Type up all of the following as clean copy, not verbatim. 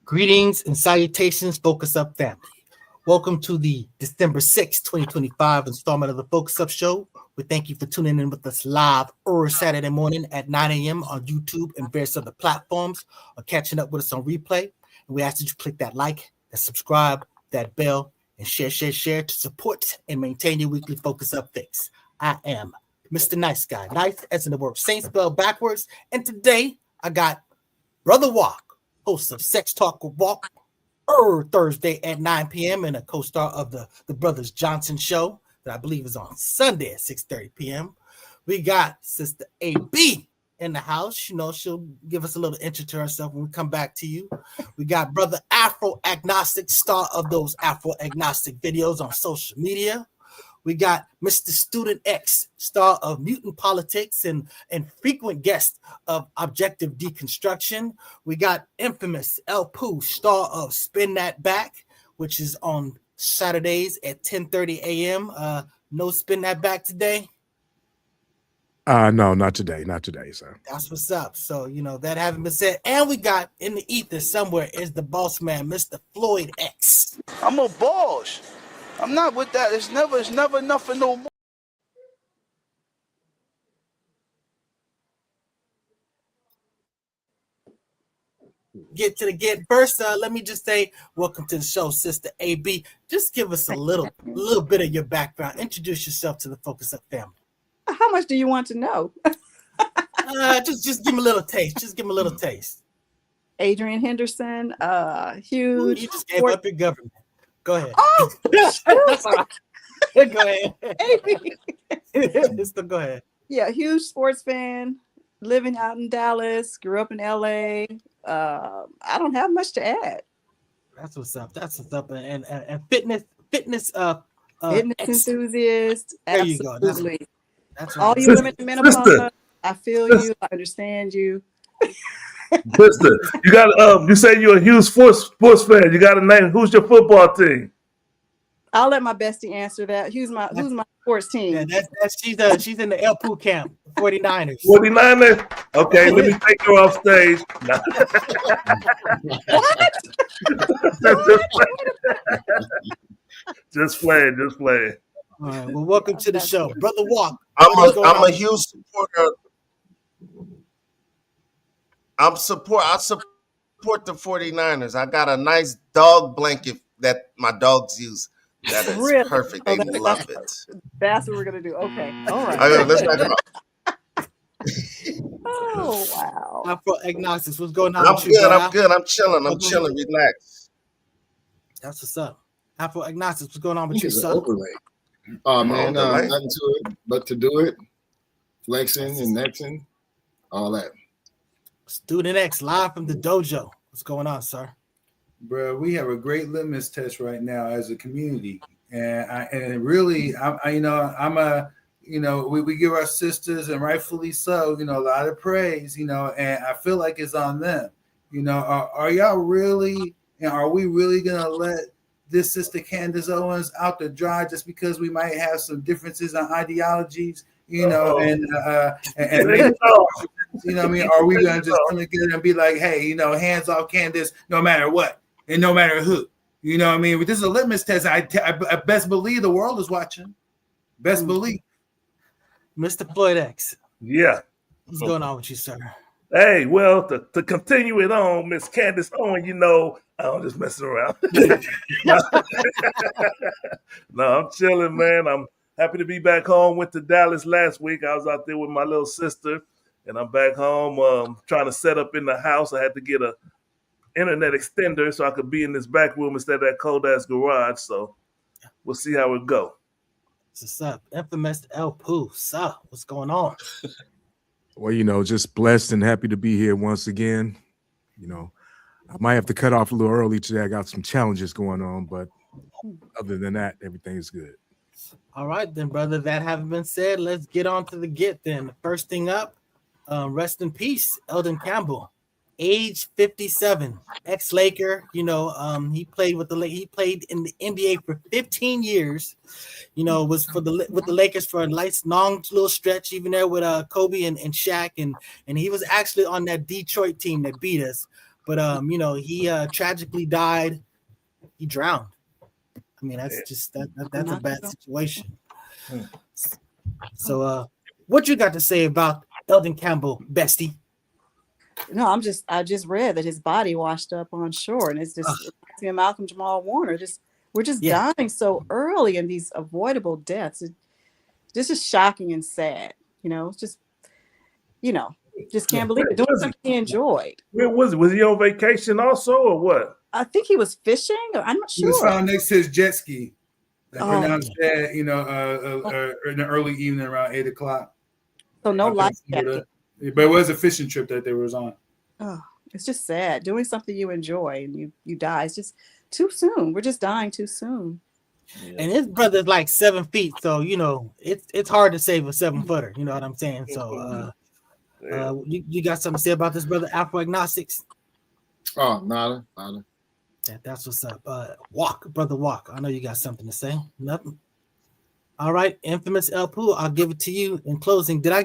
Greetings and salutations, Focus Up family. Welcome to the December 6th, 2025 installment of the Focus Up Show. We thank you for tuning in with us live or Saturday morning at 9 a.m. on YouTube and various other platforms, or catching up with us on replay. And we ask that you click that like, that subscribe, that bell, and share to support and maintain your weekly Focus Up fix. I am Mr. Nice Guy, nice as in the word Saint spelled backwards. And today I got Brother Walk, host of Sex Talk with Walk, Thursday at 9 p.m. and a co-star of the Brothers Johnson show that I believe is on Sunday at 6:30 p.m. We got Sister AB in the house. You know, she'll give us a little intro to herself when we come back to you. We got Brother Afro Agnostic, star of those Afro Agnostic videos on social media. We got Mr. Student X, star of Mutant Politics and frequent guest of Objective Deconstruction. We got infamous El Pooh, star of Spin That Back, which is on Saturdays at 10:30 a.m. No Spin That Back today? No, not today, sir. That's what's up. So, you know, that having been said, and we got in the ether somewhere is the boss man, Mr. Floyd X. I'm a boss. I'm not with that. It's never nothing no more. Get first. Let me just say, welcome to the show, Sister AB. Just give us a little bit of your background. Introduce yourself to the Focus Up family. How much do you want to know? Just give me a little taste. Just give me a little taste. Adrian Henderson, huge. You just gave up your government. Go ahead. Oh, go ahead. Go ahead. Yeah, huge sports fan. Living out in Dallas. Grew up in LA. I don't have much to add. That's what's up. And fitness. Fitness enthusiast. There absolutely. you go. That's all you women in menopause. I feel you. I understand you. Sister, you got you say you're a huge sports fan. You got a name. Who's your football team? I'll let my bestie answer that. Who's my sports team? Yeah, she's in the El Pooh camp, 49ers. 49ers? Okay, let me take her off stage. What? Just playing. All right, well, welcome to the show. Brother Walk. I'm a huge supporter. I support the 49ers. I got a nice dog blanket that my dogs use. That is really? Perfect. They love it. That's what we're gonna do. Okay. All right. Okay, let's back it up. Oh wow. Afro Agnostics, what's going on? I'm good. I'm chilling. Relax. That's what's up. Afro Agnostics, what's going on with you, son? Oh man, nothing to it but to do it, flexing and nexing, all that. Student X, live from the dojo. What's going on, sir? Bro, we have a great litmus test right now as a community, and really, we give our sisters, and rightfully so, a lot of praise, and I feel like it's on them. Are y'all really, and are we really gonna let this Sister Candace Owens out to dry just because we might have some differences on ideologies? Are we gonna just come together and be like, hey, hands off Candace, no matter what and no matter who? This is a litmus test. I best believe the world is watching. Best believe. Mr. Floyd X. Yeah. What's going on with you, sir? Hey, well, to continue it on, Miss Candace Owen, I'm just messing around. No, I'm chilling, man. I'm happy to be back home. Went to Dallas last week. I was out there with my little sister, and I'm back home trying to set up in the house. I had to get a internet extender so I could be in this back room instead of that cold-ass garage. So we'll see how it go. What's up? Infamous El Pooh. What's going on? Well, just blessed and happy to be here once again. I might have to cut off a little early today. I got some challenges going on, but other than that, everything's good. All right, then, brother. That having been said, let's get on to the get then. First thing up, rest in peace, Elden Campbell, age 57, ex-Laker. He played he played in the NBA for 15 years. Was with the Lakers for a long little stretch, even there with Kobe and Shaq, and he was actually on that Detroit team that beat us. But he tragically died. He drowned. I mean, that's just that's a bad situation. So, what you got to say about Elden Campbell, bestie? No, I just read that his body washed up on shore, and it's just Malcolm Jamal Warner. We're just dying so early in these avoidable deaths. This is shocking and sad. It's just can't believe it. Doing something he enjoyed. Where was it? Was he on vacation also, or what? I think he was fishing. I'm not sure. He was found next to his jet ski. Pronounced dead, in the early evening around 8:00. So no life jacket. But it was a fishing trip that they was on. Oh, it's just sad. Doing something you enjoy and you die. It's just too soon. We're just dying too soon. Yeah. And his brother's like 7 feet, so it's hard to save a 7-footer. You know what I'm saying? So you got something to say about this, brother? Afro agnostics? Oh, nada. That's what's up. Brother Walk. I know you got something to say. Nothing. All right, infamous El Poo, I'll give it to you in closing. Did I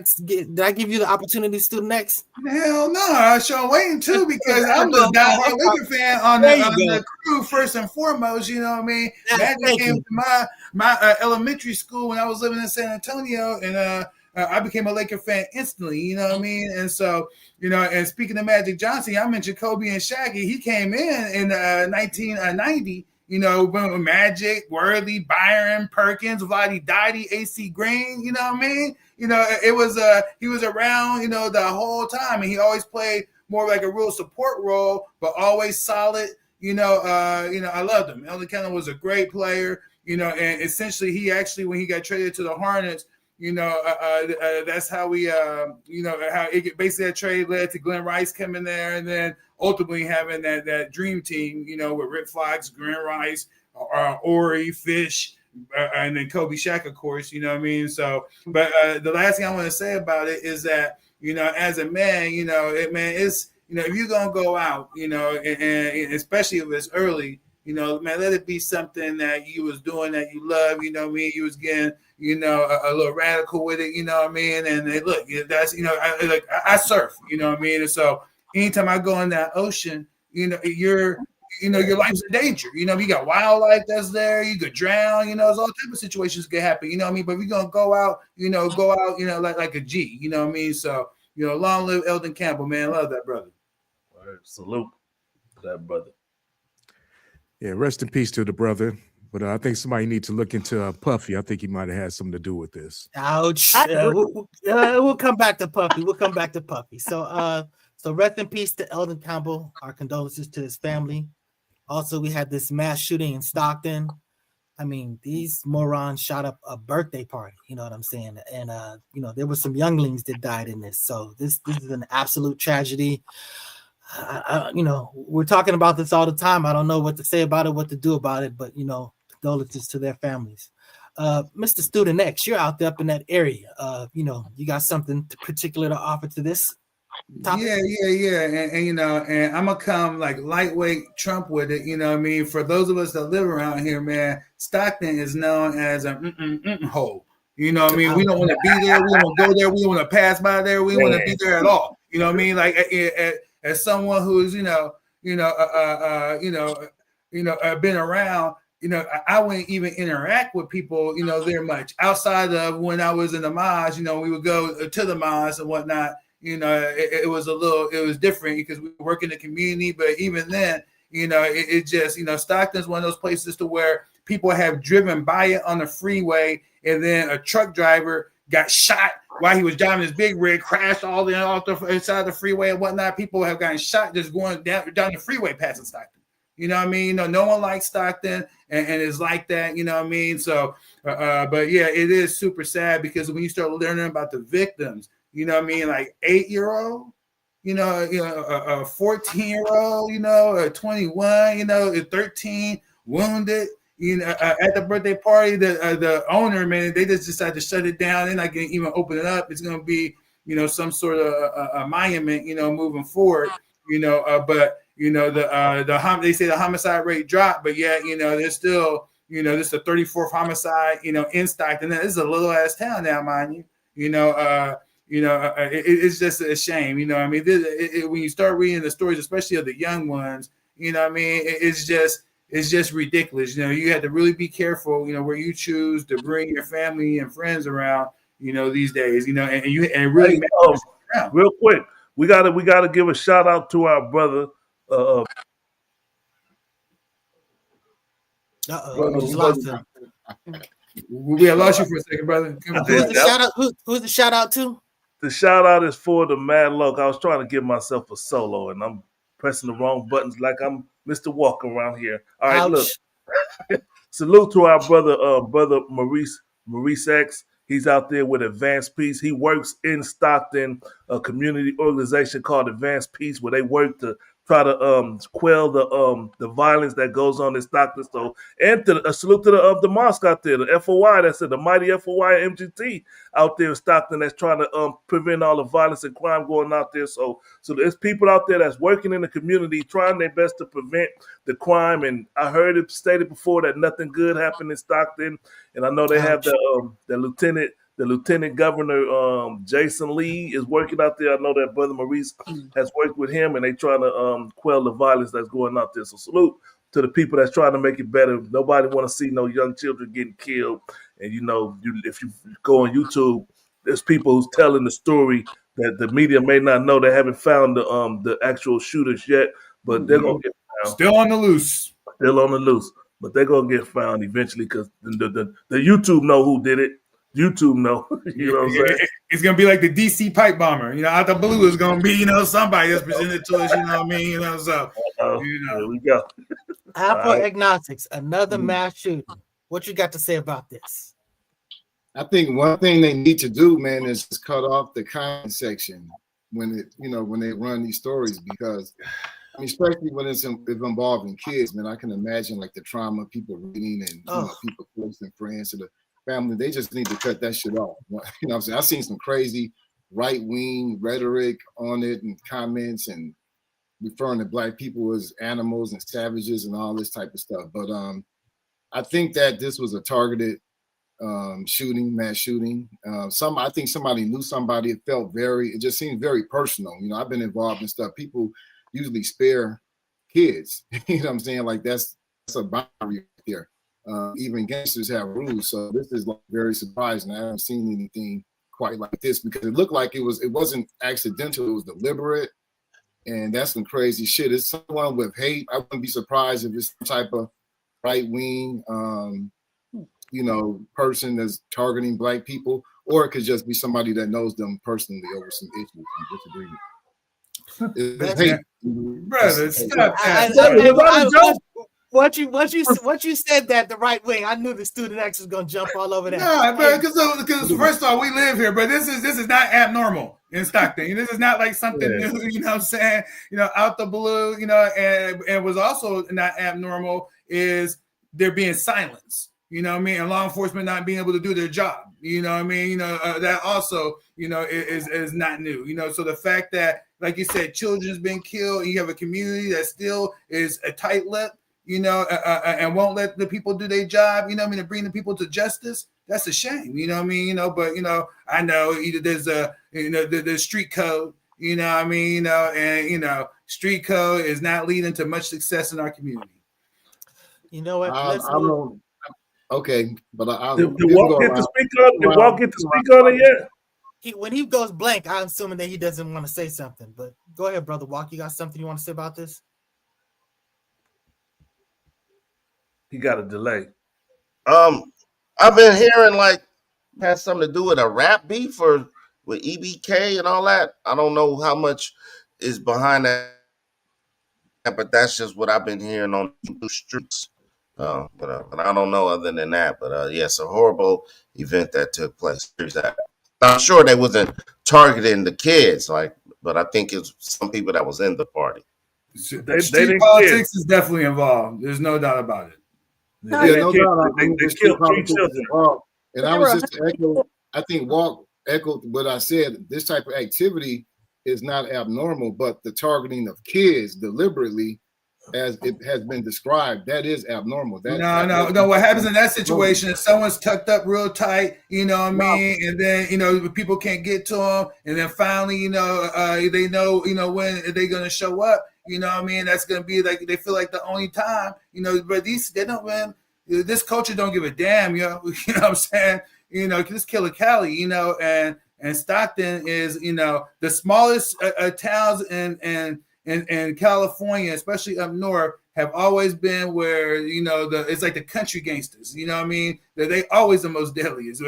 give you the opportunity to do next? Hell no, I sure waiting too, because I'm the diehard Laker fan on the crew first and foremost. You know what I mean? Magic came to my elementary school when I was living in San Antonio, and I became a Laker fan instantly. You know what I mean? And so, and speaking of Magic Johnson, I mentioned Kobe and Shaggy. He came in 1990. When Magic, Worthy, Byron, Perkins, Vlade Dighty, AC Green, you know what I mean? It was he was around, the whole time, and he always played more like a real support role, but always solid. I loved him. Elden Campbell was a great player, and essentially he actually, when he got traded to the Hornets, that's how we, how it basically that trade led to Glenn Rice coming there, and then ultimately having that dream team, with Rick Fox, Glenn Rice, Ori, Fish, and then Kobe Shaq, of course. You know what I mean? So, but the last thing I want to say about it is that as a man, it's if you're gonna go out, and especially if it's early, man, let it be something that you was doing that you love. You know what I mean? You was getting a little radical with it, you know what I mean? And look, that's, I surf, you know what I mean? And so anytime I go in that ocean, your life's in danger. You got wildlife that's there, you could drown, there's all type of situations can happen, you know what I mean? But we're going to go out, like a G, you know what I mean? So, long live Elden Campbell, man. Love that brother. All right, salute that brother. Yeah, rest in peace to the brother. But I think somebody needs to look into Puffy. I think he might have had something to do with this. Ouch. We'll come back to Puffy. So rest in peace to Elden Campbell. Our condolences to his family. Also, we had this mass shooting in Stockton. I mean, these morons shot up a birthday party. You know what I'm saying? And there were some younglings that died in this. So this is an absolute tragedy. We're talking about this all the time. I don't know what to say about it, what to do about it, but condolences to their families. Mr. Student X, you're out there up in that area. You got something particular to offer to this topic? Yeah. And I'm gonna come like lightweight Trump with it. You know what I mean? For those of us that live around here, man, Stockton is known as a hole. You know what I mean? We don't want to be there. We don't want to go there. We don't want to pass by there. We don't want to be there at all. You know what I mean? Like as someone who's been around. I wouldn't even interact with people, there much outside of when I was in the mosque. We would go to the mosque and whatnot. It was different because we work in the community. But even then, it just, Stockton's one of those places to where people have driven by it on the freeway, and then a truck driver got shot while he was driving his big rig, crashed all the inside the freeway and whatnot. People have gotten shot just going down the freeway passing Stockton. You know what I mean? No one likes Stockton, and it's like that. You know what I mean? So, but yeah, it is super sad because when you start learning about the victims, You know what I mean? Like 8-year-old, a 14-year-old, a 21, a 13 wounded. At the birthday party, the owner, man, they just decided to shut it down. They're not going to even open it up. It's going to be, some sort of a monument, moving forward. But they say the homicide rate dropped, but yet, there's still, this is the 34th homicide, in Stockton. This is a little ass town now, mind you. It's just a shame. When you start reading the stories, especially of the young ones, it's just ridiculous. You have to really be careful, where you choose to bring your family and friends around, these days, and really real quick. We gotta give a shout out to our brother. We have lost you for a second, brother. Who's the shout out to? The shout out is for the Mad Luck. I was trying to give myself a solo, and I'm pressing the wrong buttons like I'm Mr. Walker around here. All right, look. Salute to our brother Maurice X. He's out there with Advanced Peace. He works in Stockton, a community organization called Advanced Peace, where they work to try to quell the violence that goes on in Stockton. So, and a salute to the mosque out there, the FOI. That's it, the mighty FOI MGT out there in Stockton that's trying to prevent all the violence and crime going out there. So there's people out there that's working in the community, trying their best to prevent the crime. And I heard it stated before that nothing good happened in Stockton. And I know they have the lieutenant governor, Jason Lee, is working out there. I know that brother Maurice has worked with him, and they trying to quell the violence that's going out there. So salute to the people that's trying to make it better. Nobody want to see no young children getting killed. And, if you go on YouTube, there's people who's telling the story that the media may not know. They haven't found the actual shooters yet, but they're going to get found. Still on the loose. But they're going to get found eventually because the YouTube know who did it. YouTube know. You know what I'm saying? It's going to be like the DC pipe bomber. Out the blue is going to be, somebody that's presented to us, you know what I mean? There we go. Apple Agnostics, another mass shooting. What you got to say about this? I think one thing they need to do, man, is cut off the comment section when they run these stories, because especially when it's involving kids, man, I can imagine like the trauma people reading and people close and friends to the family. They just need to cut that shit off. What I'm saying? I've seen some crazy right-wing rhetoric on it and comments and referring to black people as animals and savages and all this type of stuff. But I think that this was a targeted mass shooting. I think somebody knew somebody. It just seemed very personal. I've been involved in stuff. People usually spare kids. You know what I'm saying? Like that's a boundary there. Even gangsters have rules. So this is very surprising. I haven't seen anything quite like this, because it looked like it wasn't accidental. It was deliberate. And that's some crazy shit. It's someone with hate. I wouldn't be surprised if it's some type of right-wing, person that's targeting black people, or it could just be somebody that knows them personally over some issues and disagreement. It's hate. Brother, stop that. Once you said that the right wing, I knew the student X was gonna jump all over that. No, because first of all, we live here, but this is not abnormal in Stockton. This is not like something new. You know what I'm saying? Out the blue. And was also not abnormal is there being silence. You know what I mean? And law enforcement not being able to do their job. You know what I mean? That also is not new. So the fact that, like you said, children's been killed, and you have a community that still is a tight lip. And won't let the people do their job, to bring the people to justice. That's a shame, but I know either there's the street code, and street code is not leading to much success in our community. You know what? Okay, but Did Walk get to speak on it yet? When he goes blank, I'm assuming that he doesn't want to say something, but go ahead, brother Walk. You got something you want to say about this? He got a delay. I've been hearing like has something to do with a rap beef or with EBK and all that. I don't know how much is behind that, but that's just what I've been hearing on the streets. But I don't know other than that. But it's a horrible event that took place. There's that. I'm sure they wasn't targeting the kids, like, but I think it's some people that was in the party. They Street didn't politics is definitely involved. There's no doubt about it. No, Yeah, no doubt. I mean, They the killed street 3 politics children. involved. And But I there was were just to echo. I think Walt echoed what I said. This type of activity is not abnormal, but the targeting of kids deliberately, as it has been described, that is abnormal. No. What happens in that situation is someone's tucked up real tight, you know what I mean? And then, you know, people can't get to them. And then finally, you know, they know, you know, when they're going to show up, you know what I mean? That's going to be like, they feel like the only time, you know, but they don't, man, this culture don't give a damn, you know what I'm saying? You know, this Killer Cali, you know, and Stockton is, you know, the smallest towns in California, especially up north, have always been where, you know, it's like the country gangsters, you know what I mean? They always the most deadliest.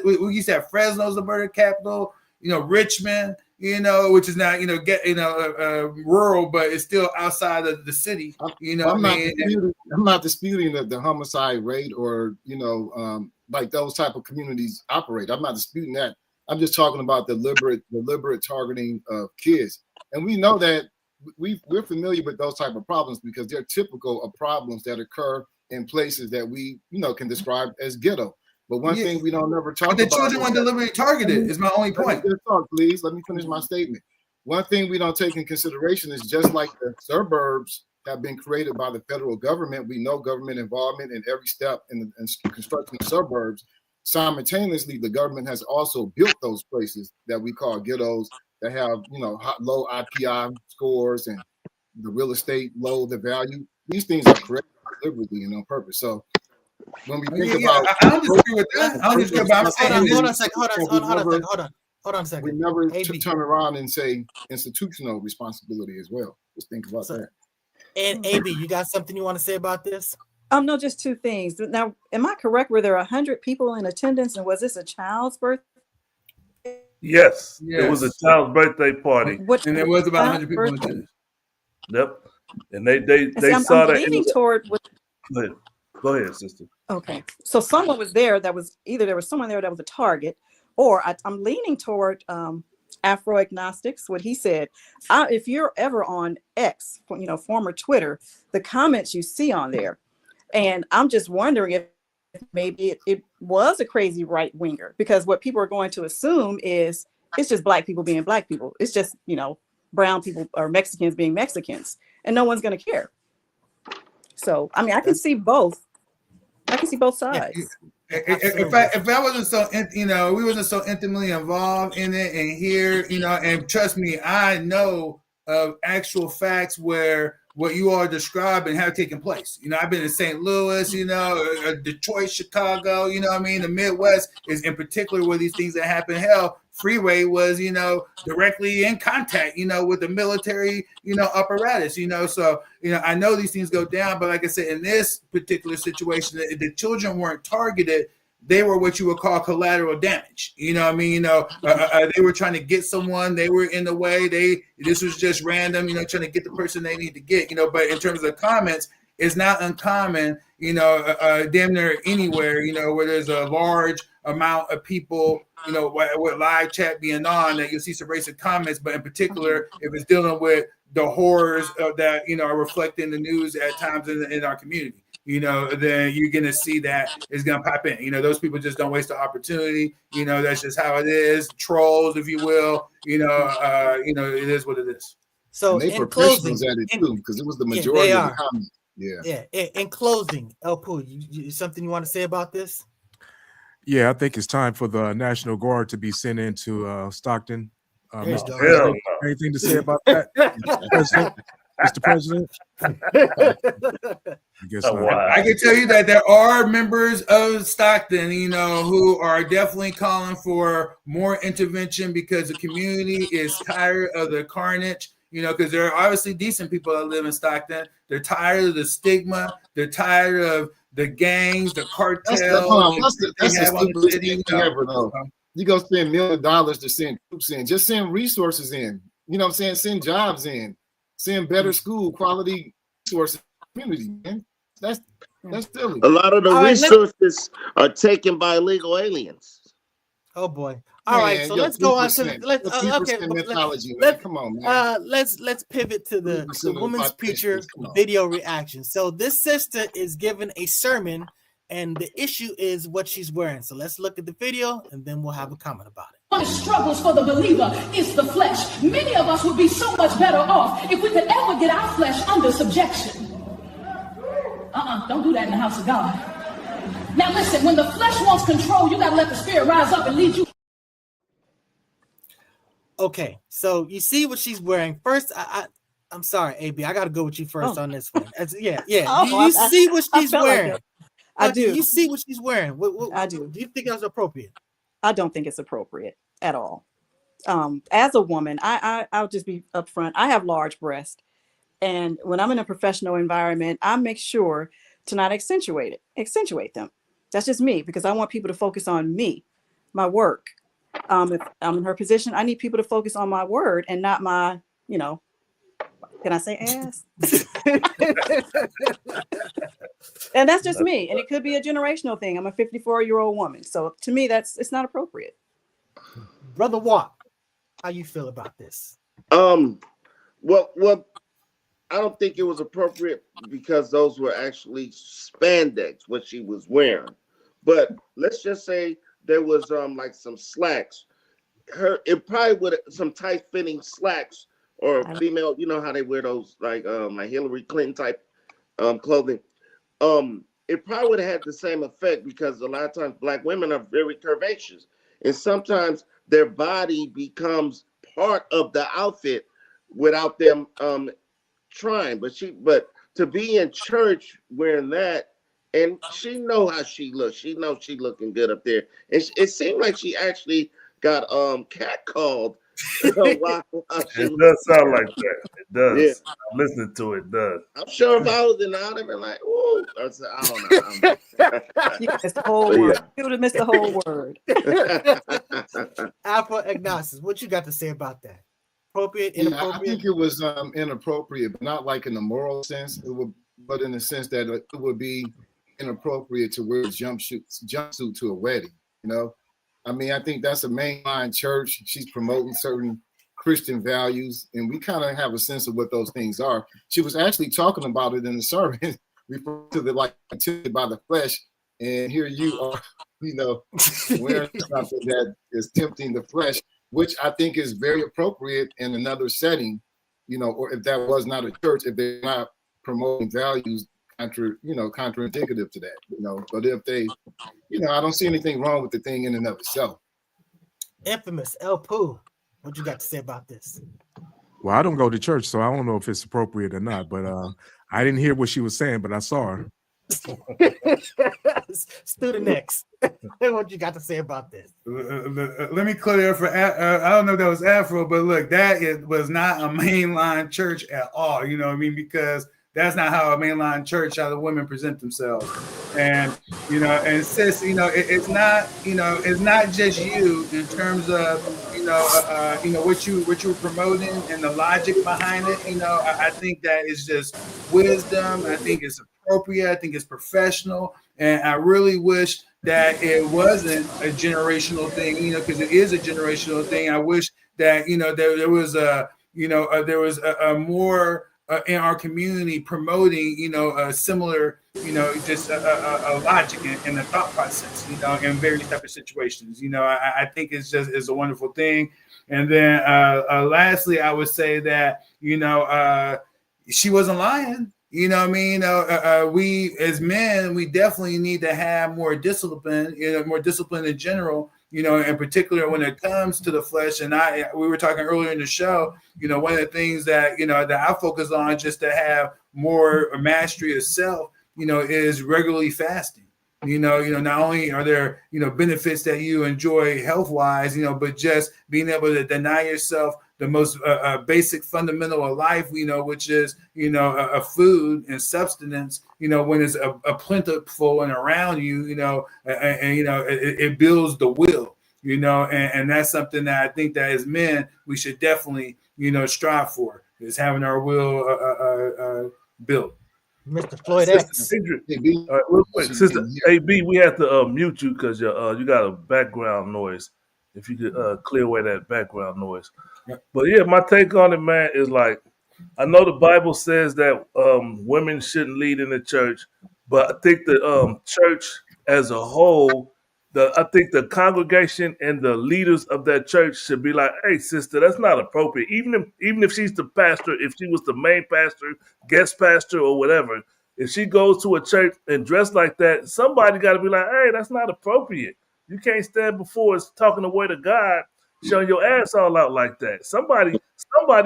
We used to have Fresno's the murder capital, you know, Richmond, you know, which is not, you know, rural, but it's still outside of the city, you know. I'm not disputing the homicide rate or, you know, like those type of communities operate. I'm not disputing that. I'm just talking about deliberate targeting of kids, and we know that we're familiar with those type of problems because they're typical of problems that occur in places that we, you know, can describe as ghetto. But one thing we don't never talk about. The children weren't deliberately targeted is my only point. Please let me finish my statement. One thing we don't take in consideration is just like the suburbs have been created by the federal government. We know government involvement in every step in constructing the suburbs. Simultaneously, the government has also built those places that we call ghettos that have, you know, low IPI scores and the real estate low, the value. These things are corrected deliberately and on purpose. So when we think about, I don't disagree with that. I don't disagree, but I'm saying hold on a second. We never turn around and say institutional responsibility as well. Just think about that. And AB, you got something you want to say about this? No, just 2 things. Now, am I correct? Were there 100 people in attendance, and was this a child's birthday? Yes. It was a child's birthday party. And there was about 100 people in attendance. Yep. And they saw I'm that. Leaning toward. Go ahead, sister. Okay, so someone was there that was either there was someone there that was a target, or I'm leaning toward Afro Agnostics. What he said, if you're ever on X, you know, former Twitter, the comments you see on there, and I'm just wondering if maybe it was a crazy right winger, because what people are going to assume is it's just black people being black people. It's just, you know, brown people or Mexicans being Mexicans, and no one's going to care. So, I mean, I can see both. I can see both sides. If I wasn't so, you know, we wasn't so intimately involved in it and here, you know, and trust me, I know of actual facts where what you are describing have taken place. You know, I've been in St. Louis, you know, Detroit, Chicago, you know what I mean? The Midwest is in particular where these things that happen. Hell, Freeway was, you know, directly in contact, you know, with the military, you know, apparatus, you know. So, you know, I know these things go down, but like I said, in this particular situation, the children weren't targeted. They were what you would call collateral damage. You know what I mean? You know, they were trying to get someone. They were in the way. This was just random, you know, trying to get the person they need to get, you know. But in terms of comments, it's not uncommon, you know, damn near anywhere, you know, where there's a large amount of people, you know, with live chat being on, that you'll see some racist comments. But in particular, if it's dealing with the horrors that, you know, are reflected in the news at times in our community, you know, then you're going to see that it's going to pop in. You know, those people just don't waste the opportunity. You know, that's just how it is. Trolls, if you will, you know, it is what it is. So they in closing, at it too, because it was the majority of the comments. Yeah. In closing, El Poo, you something you want to say about this? Yeah, I think it's time for the National Guard to be sent into Stockton. Mr. President, anything to say about that, Mr. President? I guess not. I can tell you that there are members of Stockton, you know, who are definitely calling for more intervention because the community is tired of the carnage. You know, because there are obviously decent people that live in Stockton. They're tired of the stigma. They're tired of the gangs, the cartels. That's the stupidest thing ever, though. You go spend $1 million to send troops in. Just send resources in. You know what I'm saying? Send jobs in. Send better school, quality resources, community, man. That's silly. A lot of the resources are taken by illegal aliens. Oh boy. All right, so let's go on to let's okay. Come on, man. Let's pivot to the women's preacher video reaction. So this sister is giving a sermon, and the issue is what she's wearing. So let's look at the video, and then we'll have a comment about it. One of the struggles for the believer is the flesh. Many of us would be so much better off if we could ever get our flesh under subjection. Don't do that in the house of God. Now listen, when the flesh wants control, you gotta let the spirit rise up and lead you. Okay, so you see what she's wearing. First, I'm sorry, AB, I gotta go with you first on this one. Yeah. You see what she's wearing? Like I do. You see what she's wearing? I do. Do you think that's appropriate? I don't think it's appropriate at all. As a woman, I'll just be upfront. I have large breasts, and when I'm in a professional environment, I make sure to not accentuate them. That's just me, because I want people to focus on me, my work. If I'm in her position, I need people to focus on my word and not my, can I say ass? And that's just me. And it could be a generational thing. I'm a 54-year-old woman. So to me, it's not appropriate. Brother Watt, how you feel about this? Well, I don't think it was appropriate because those were actually spandex, what she was wearing. But let's just say there was like some slacks. It probably would some tight fitting slacks or female, you know how they wear those like Hillary Clinton type clothing. It probably would have had the same effect because a lot of times Black women are very curvaceous, and sometimes their body becomes part of the outfit without them trying. But to be in church wearing that, and she know how she looks. She knows she looking good up there. And it seemed like she actually got catcalled. It does sound like that. It does. Yeah. Listening to it does. I'm sure if I was in the audience, like, ooh, I don't know. You missed the whole word. You would have missed the whole word. Alpha Agnosis, what you got to say about that? Appropriate, inappropriate? I think it was inappropriate, but not like in the moral sense. But in the sense that it would be inappropriate to wear a jumpsuit to a wedding. I mean, I think that's a mainline church. She's promoting certain Christian values, and we kind of have a sense of what those things are. She was actually talking about it in the sermon, referring to the like tempted by the flesh, and here you are, wearing something that is tempting the flesh, which I think is very appropriate in another setting, or if that was not a church, if they're not promoting values contraindicative to that, but if they, I don't see anything wrong with the thing in and of itself. Infamous El Pooh, what you got to say about this? Well, I don't go to church, so I don't know if it's appropriate or not, but I didn't hear what she was saying, but I saw her. Student next. What you got to say about this? Let me clear for I don't know if that was Afro, but look, was not a mainline church at all. You know what I mean? Because that's not how a mainline church, how the women present themselves. And, and sis, it's not just you in terms of, what you were promoting and the logic behind it. I think that is just wisdom. I think it's appropriate. I think it's professional. And I really wish that it wasn't a generational thing, because it is a generational thing. I wish that, there was a more in our community promoting, a similar, just a logic and a thought process, in various type of situations. I think it's a wonderful thing. And then lastly, I would say that, she wasn't lying. We as men, we definitely need to have more discipline, more discipline in general, in particular when it comes to the flesh. And we were talking earlier in the show, one of the things that, that I focus on just to have more mastery of self, is regularly fasting. Not only are there, benefits that you enjoy health-wise, but just being able to deny yourself the most basic fundamental of life, which is, a food and substance, when it's a plentiful and around you, it builds the will, and that's something that I think that as men, we should definitely, strive for, is having our will built. Mr. Floyd X. Real quick, Sister AB, we have to mute you because you got a background noise. If you could clear away that background noise. Yep. But yeah, my take on it, man, is like, I know the Bible says that women shouldn't lead in the church, but I think the church as a whole, I think the congregation and the leaders of that church should be like, hey, sister, that's not appropriate. Even if she's the pastor, if she was the main pastor, guest pastor, or whatever, if she goes to a church and dressed like that, somebody got to be like, hey, that's not appropriate. You can't stand before us talking the word of God, showing your ass all out like that. Somebody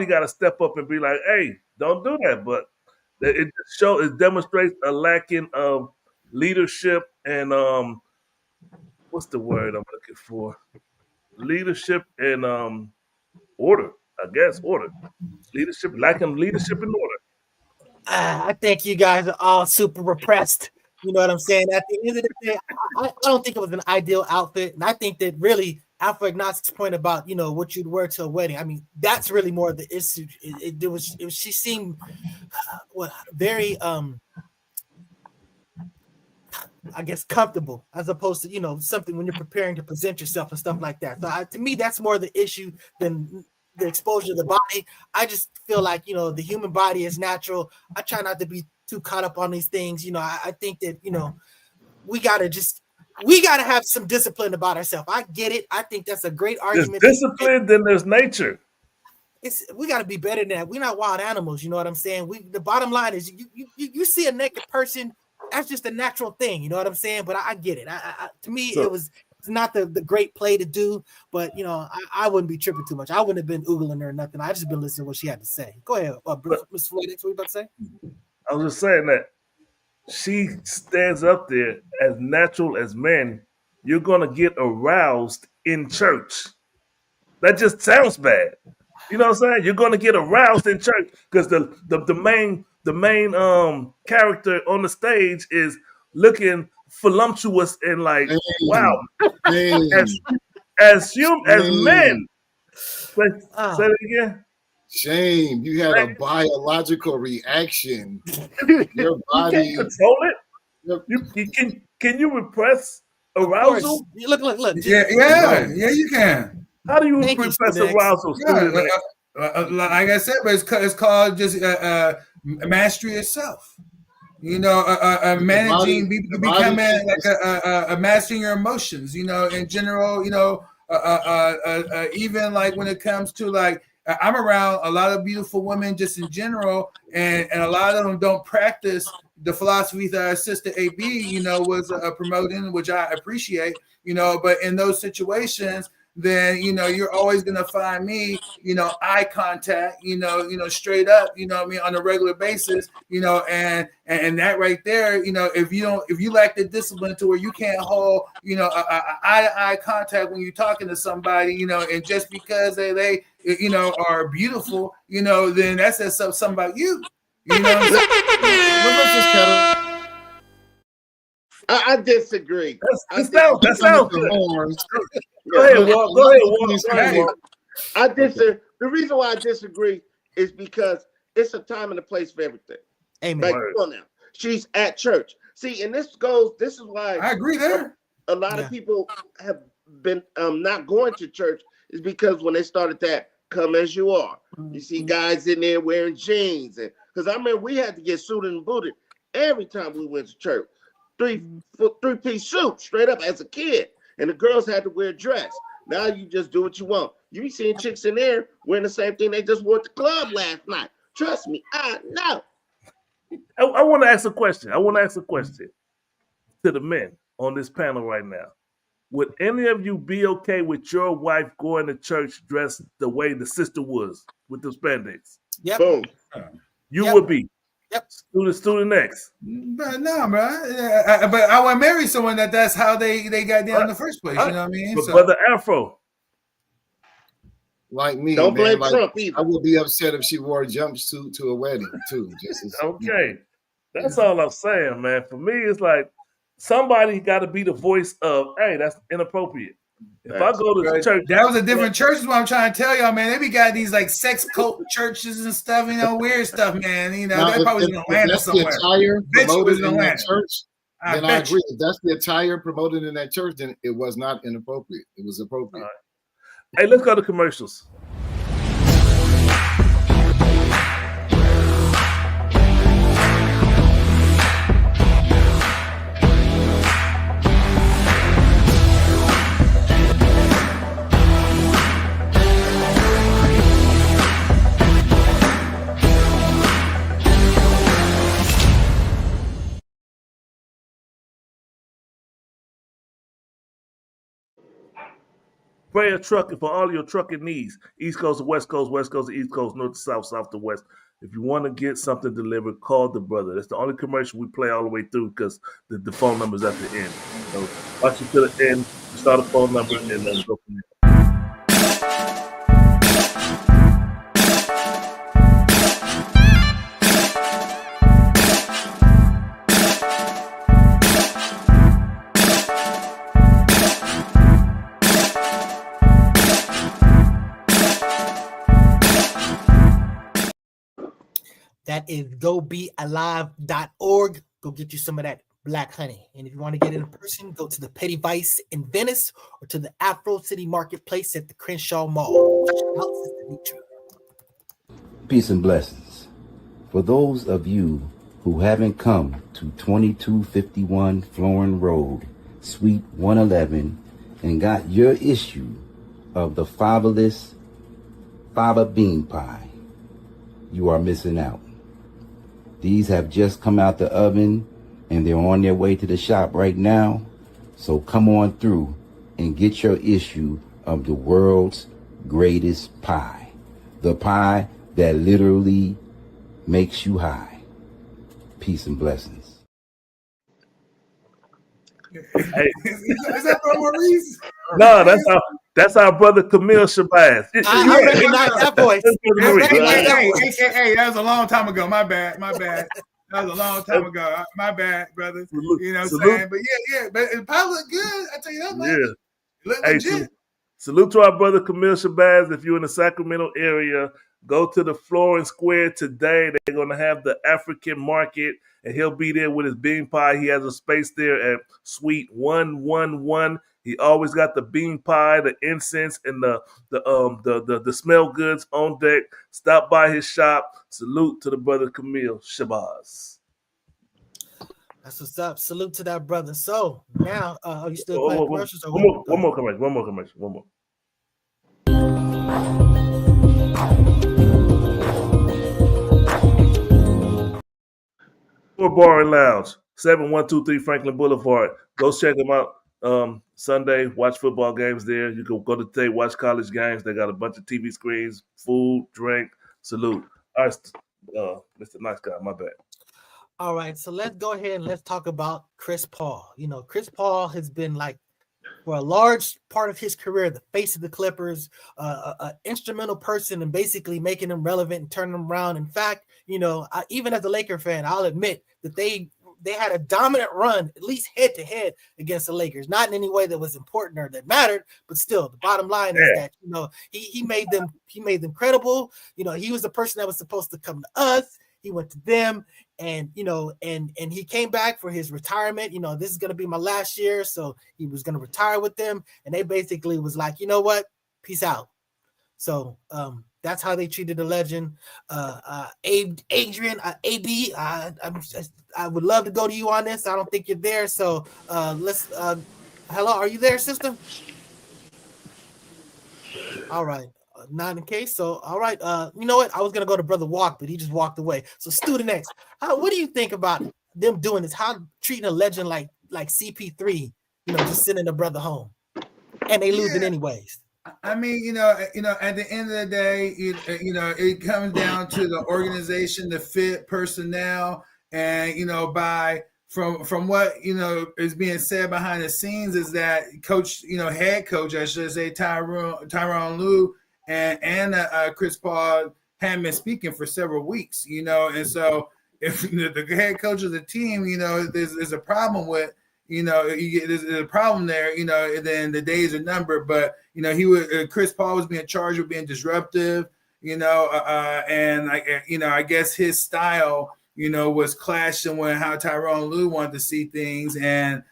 got to step up and be like, hey, don't do that. But it demonstrates a lacking of leadership and what's the word I'm looking for? Leadership and order, I guess. Order. Lacking leadership and order. I think you guys are all super repressed. You know what I'm saying? At the end of the day, I don't think it was an ideal outfit. And I think that really Alpha Agnostic's point about, what you'd wear to a wedding, I mean, that's really more of the issue. She seemed very, I guess, comfortable as opposed to, something when you're preparing to present yourself and stuff like that. So to me, that's more the issue than the exposure of the body. I just feel like, the human body is natural. I try not to be too caught up on these things. I think that, we got to have some discipline about ourselves. I get it. I think that's a great argument. There's discipline, then there's nature. We got to be better than that. We're not wild animals. You know what I'm saying? The bottom line is you see a naked person, that's just a natural thing. You know what I'm saying? But I get it. To me, it's not the great play to do, but I wouldn't be tripping too much. I wouldn't have been oogling her or nothing. I just been listening to what she had to say. Go ahead, Mr. Floyd. What you about to say? I was just saying that she stands up there as natural as men. You're gonna get aroused in church. That just sounds bad. You know what I'm saying? You're gonna get aroused in church because the main character on the stage is looking voluptuous and like, wow, as men. Say it again. Shame, you had a biological reaction. Your body. You can't control it. Can you repress arousal? Look. Yeah, you can. How do you repress arousal? Like I said, but it's called just mastery itself. Managing, becoming like mastering your emotions. In general, even like when it comes to like. I'm around a lot of beautiful women just in general, and a lot of them don't practice the philosophy that our sister AB, was promoting, which I appreciate, but in those situations, then, you're always going to find me, eye contact, straight up, on a regular basis, and that right there, if you lack the discipline to where you can't hold, eye contact when you're talking to somebody, and just because they are beautiful, then that says something about you. You know what I'm saying? I disagree. That sounds good. Go ahead, Walt. I disagree. The reason why I disagree is because it's a time and a place for everything. Amen. Like, come on now. She's at church. See, and this is why I agree there. A lot of people have been not going to church is because when they started that come as you are, you see guys in there wearing jeans, and because I remember we had to get suited and booted every time we went to church. Three-piece suit straight up as a kid, and the girls had to wear a dress. Now you just do what you want. You be seeing chicks in there wearing the same thing they just wore at the club last night. Trust me, I know. I want to ask a question. To the men on this panel right now. Would any of you be okay with your wife going to church dressed the way the sister was with the spandex? Yep. Boom. You would be. Yep. Student next. But no, bro. But I want to marry someone that's how they got down in the first place. You know what I mean? But Brother Afro. Like me, don't blame like, Trump either. I would be upset if she wore a jumpsuit to a wedding too. Okay. That's all I'm saying, man. For me, it's like somebody got to be the voice of, hey, that's inappropriate. If I go to the church, that was a different church. Is what I'm trying to tell y'all, man. They be got these like sex cult churches and stuff, weird stuff, man. They're probably in Atlanta somewhere. The attire promoted in that church, then I agree. If that's the attire promoted in that church, then it was not inappropriate. It was appropriate. Hey, let's go to commercials. Prayer Trucking for all your trucking needs. East Coast to West Coast, West Coast to East Coast, North to South, South to West. If you want to get something delivered, call the brother. That's the only commercial we play all the way through because the phone number's at the end. So watch it to the end, start a phone number, and then go from there. That is gobealive.org. Go get you some of that black honey. And if you want to get it in person, go to the Petty Vice in Venice or to the Afro City Marketplace at the Crenshaw Mall. Peace and blessings. For those of you who haven't come to 2251 Florin Road, Suite 111, and got your issue of the fiberless fava bean pie, you are missing out. These have just come out the oven and they're on their way to the shop right now. So come on through and get your issue of the world's greatest pie. The pie that literally makes you high. Peace and blessings. Hey. Is that from Maurice? No, that's our brother Camille Shabazz. I recognize that voice. Hey, that was a long time ago. My bad. That was a long time ago. My bad, brothers. You know what I'm saying? But yeah. But it probably look good. I tell you that much. Yeah. Look hey, legit. Salute to our brother Camille Shabazz. If you're in the Sacramento area, go to the Florin Square today. They're going to have the African market, and he'll be there with his bean pie. He has a space there at Suite 111. He always got the bean pie, the incense, and the smell goods on deck. Stop by his shop. Salute to the brother Camille Shabazz. That's what's up. Salute to that brother. So now, are you still playing commercials? One more commercial. Bar and Lounge, 7123 Franklin Boulevard. Go check them out. Sunday, watch football games there. You can go to today, watch college games. They got a bunch of TV screens, food, drink. Salute. All right, Mr. Nice Guy, my bad. All right, so let's go ahead and let's talk about Chris Paul. You know, Chris Paul has been like, for a large part of his career, the face of the Clippers, an instrumental person in basically making them relevant and turning them around. In fact, you know, even as a Laker fan, I'll admit that they had a dominant run, at least head-to-head against the Lakers. Not in any way that was important or that mattered, but still, the bottom line is that, you know, he made them credible. You know, he was the person that was supposed to come to us. He went to them, and you know, and he came back for his retirement. You know, this is going to be my last year, so he was going to retire with them. And they basically was like, you know what, peace out. So that's how they treated the legend. Adrian, AB, I would love to go to you on this. I don't think you're there, so let's. Hello, are you there, sister? All right. Not in case. So, all right. You know what? I was gonna go to Brother Walk, but he just walked away. So, Student X, what do you think about them doing this? How treating a legend like CP3? You know, just sending a brother home, and they losing anyways. I mean, you know, at the end of the day, you know, it comes down to the organization, the fit personnel, and you know, from what you know is being said behind the scenes is that head coach, I should say, Tyronn Lue. And Chris Paul hadn't been speaking for several weeks, you know, and so if the head coach of the team, you know, there's a problem with, you know, there's a problem there, you know, then the days are numbered. But you know, Chris Paul was being charged with being disruptive, you know, and I guess his style, you know, was clashing with how Tyronn Lue wanted to see things, and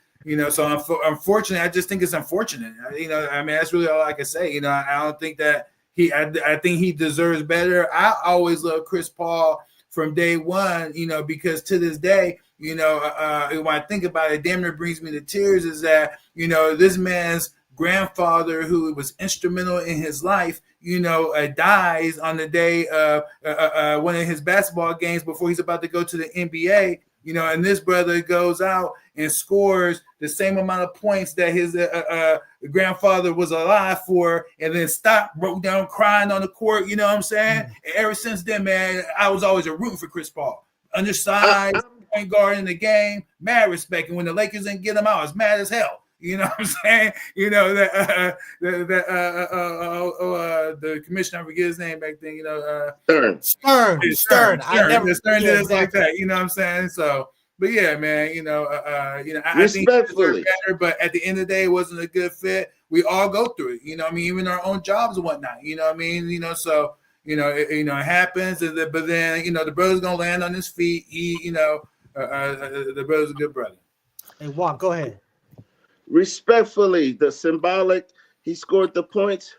So unfortunately, I just think it's unfortunate. I mean, that's really all I can say. I don't think that I think he deserves better. I always love Chris Paul from day one, because to this day, when I think about it, damn near brings me to tears is that, this man's grandfather, who was instrumental in his life, dies on the day of one of his basketball games before he's about to go to the NBA. And this brother goes out and scores the same amount of points that his grandfather was alive for, and then broke down crying on the court. You know what I'm saying? And ever since then, man, I was always rooting for Chris Paul. Undersized, point guard in the game, mad respect. And when the Lakers didn't get him out, I was mad as hell. You know what I'm saying? The commissioner, I forget his name back then. Stern. I never Stern did it like that. You know what I'm saying? So, but yeah, man. I think it's better. But at the end of the day, it wasn't a good fit. We all go through it. Even our own jobs and whatnot. You know what I mean? So it happens. But then the brother's gonna land on his feet. The brother's a good brother. Hey, Walk, go ahead. Respectfully, the symbolic, he scored the points.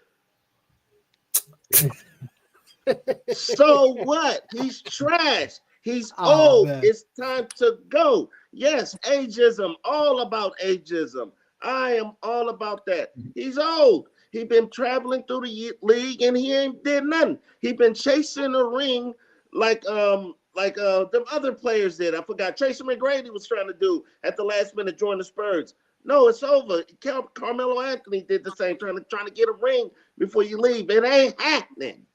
So what? He's trash. He's old. Man. It's time to go. Yes, ageism, all about ageism. I am all about that. He's old. He been traveling through the league and he ain't did nothing. He been chasing a ring like the other players did. I forgot. Tracy McGrady was trying to do at the last minute join the Spurs. No, it's over. Carmelo Anthony did the same, trying to get a ring before you leave. It ain't happening.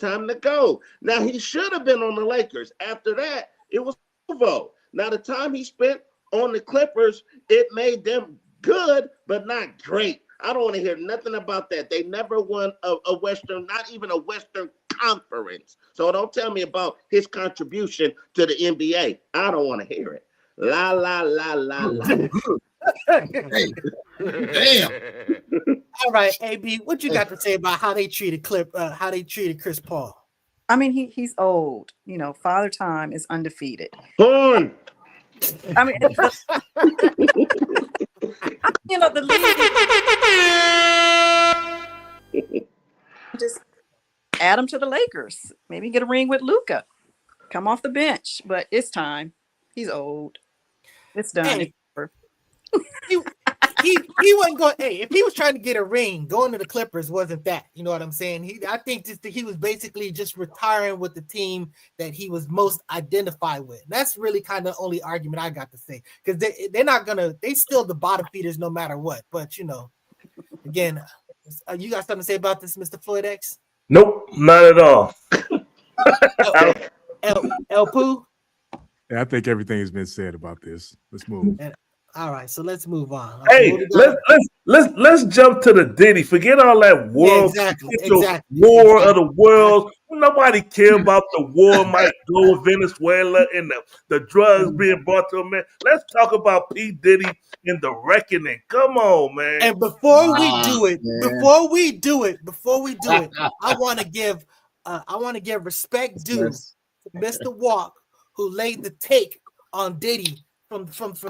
Time to go. Now, he should have been on the Lakers. After that, it was over. Now, the time he spent on the Clippers, it made them good, but not great. I don't want to hear nothing about that. They never won a Western, not even a Western Conference. So don't tell me about his contribution to the NBA. I don't want to hear it. La la la la la. Damn. All right, AB, what you got to say about how they treated Chris Paul? I mean, he's old. Father Time is undefeated. Horn. I mean, the league. Just add him to the Lakers. Maybe get a ring with Luka. Come off the bench, but it's time. He's old. It's done. Hey, he wasn't going. Hey, if he was trying to get a ring, going to the Clippers wasn't that. You know what I'm saying? I think he was basically just retiring with the team that he was most identified with. That's really kind of the only argument I got to say, because they're not gonna. They still the bottom feeders no matter what. But again, you got something to say about this, Mr. Floyd X? Nope, not at all. El Poo? Yeah, I think everything has been said about this. Let's move. All right, so let's move on. Hey, let's jump to the Diddy. Forget all that world, war of the world. Nobody care about the war might go with Venezuela and the drugs being brought to America. Let's talk about P. Diddy and the reckoning. Come on, man. And before we do it, I want to give respect due to Mr. Walk, who laid the take on Diddy from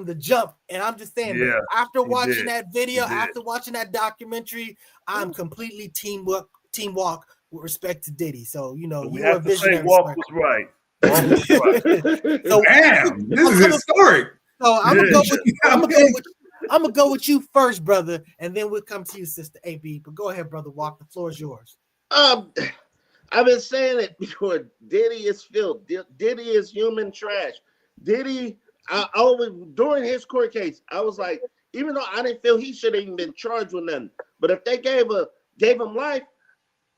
the jump. And I'm just saying, after watching that video, after watching that documentary, I'm completely team Walk with respect to Diddy. So you have a to visionary. say Walk was right. So, damn, this is historic. So I'm gonna go with you first, brother, and then we'll come to you, Sister AB. But go ahead, brother Walk. The floor is yours. I've been saying it before. Diddy is filth. Diddy is human trash. Diddy. I always, during his court case, I was like, even though I didn't feel he should have even been charged with nothing, but if they gave him life,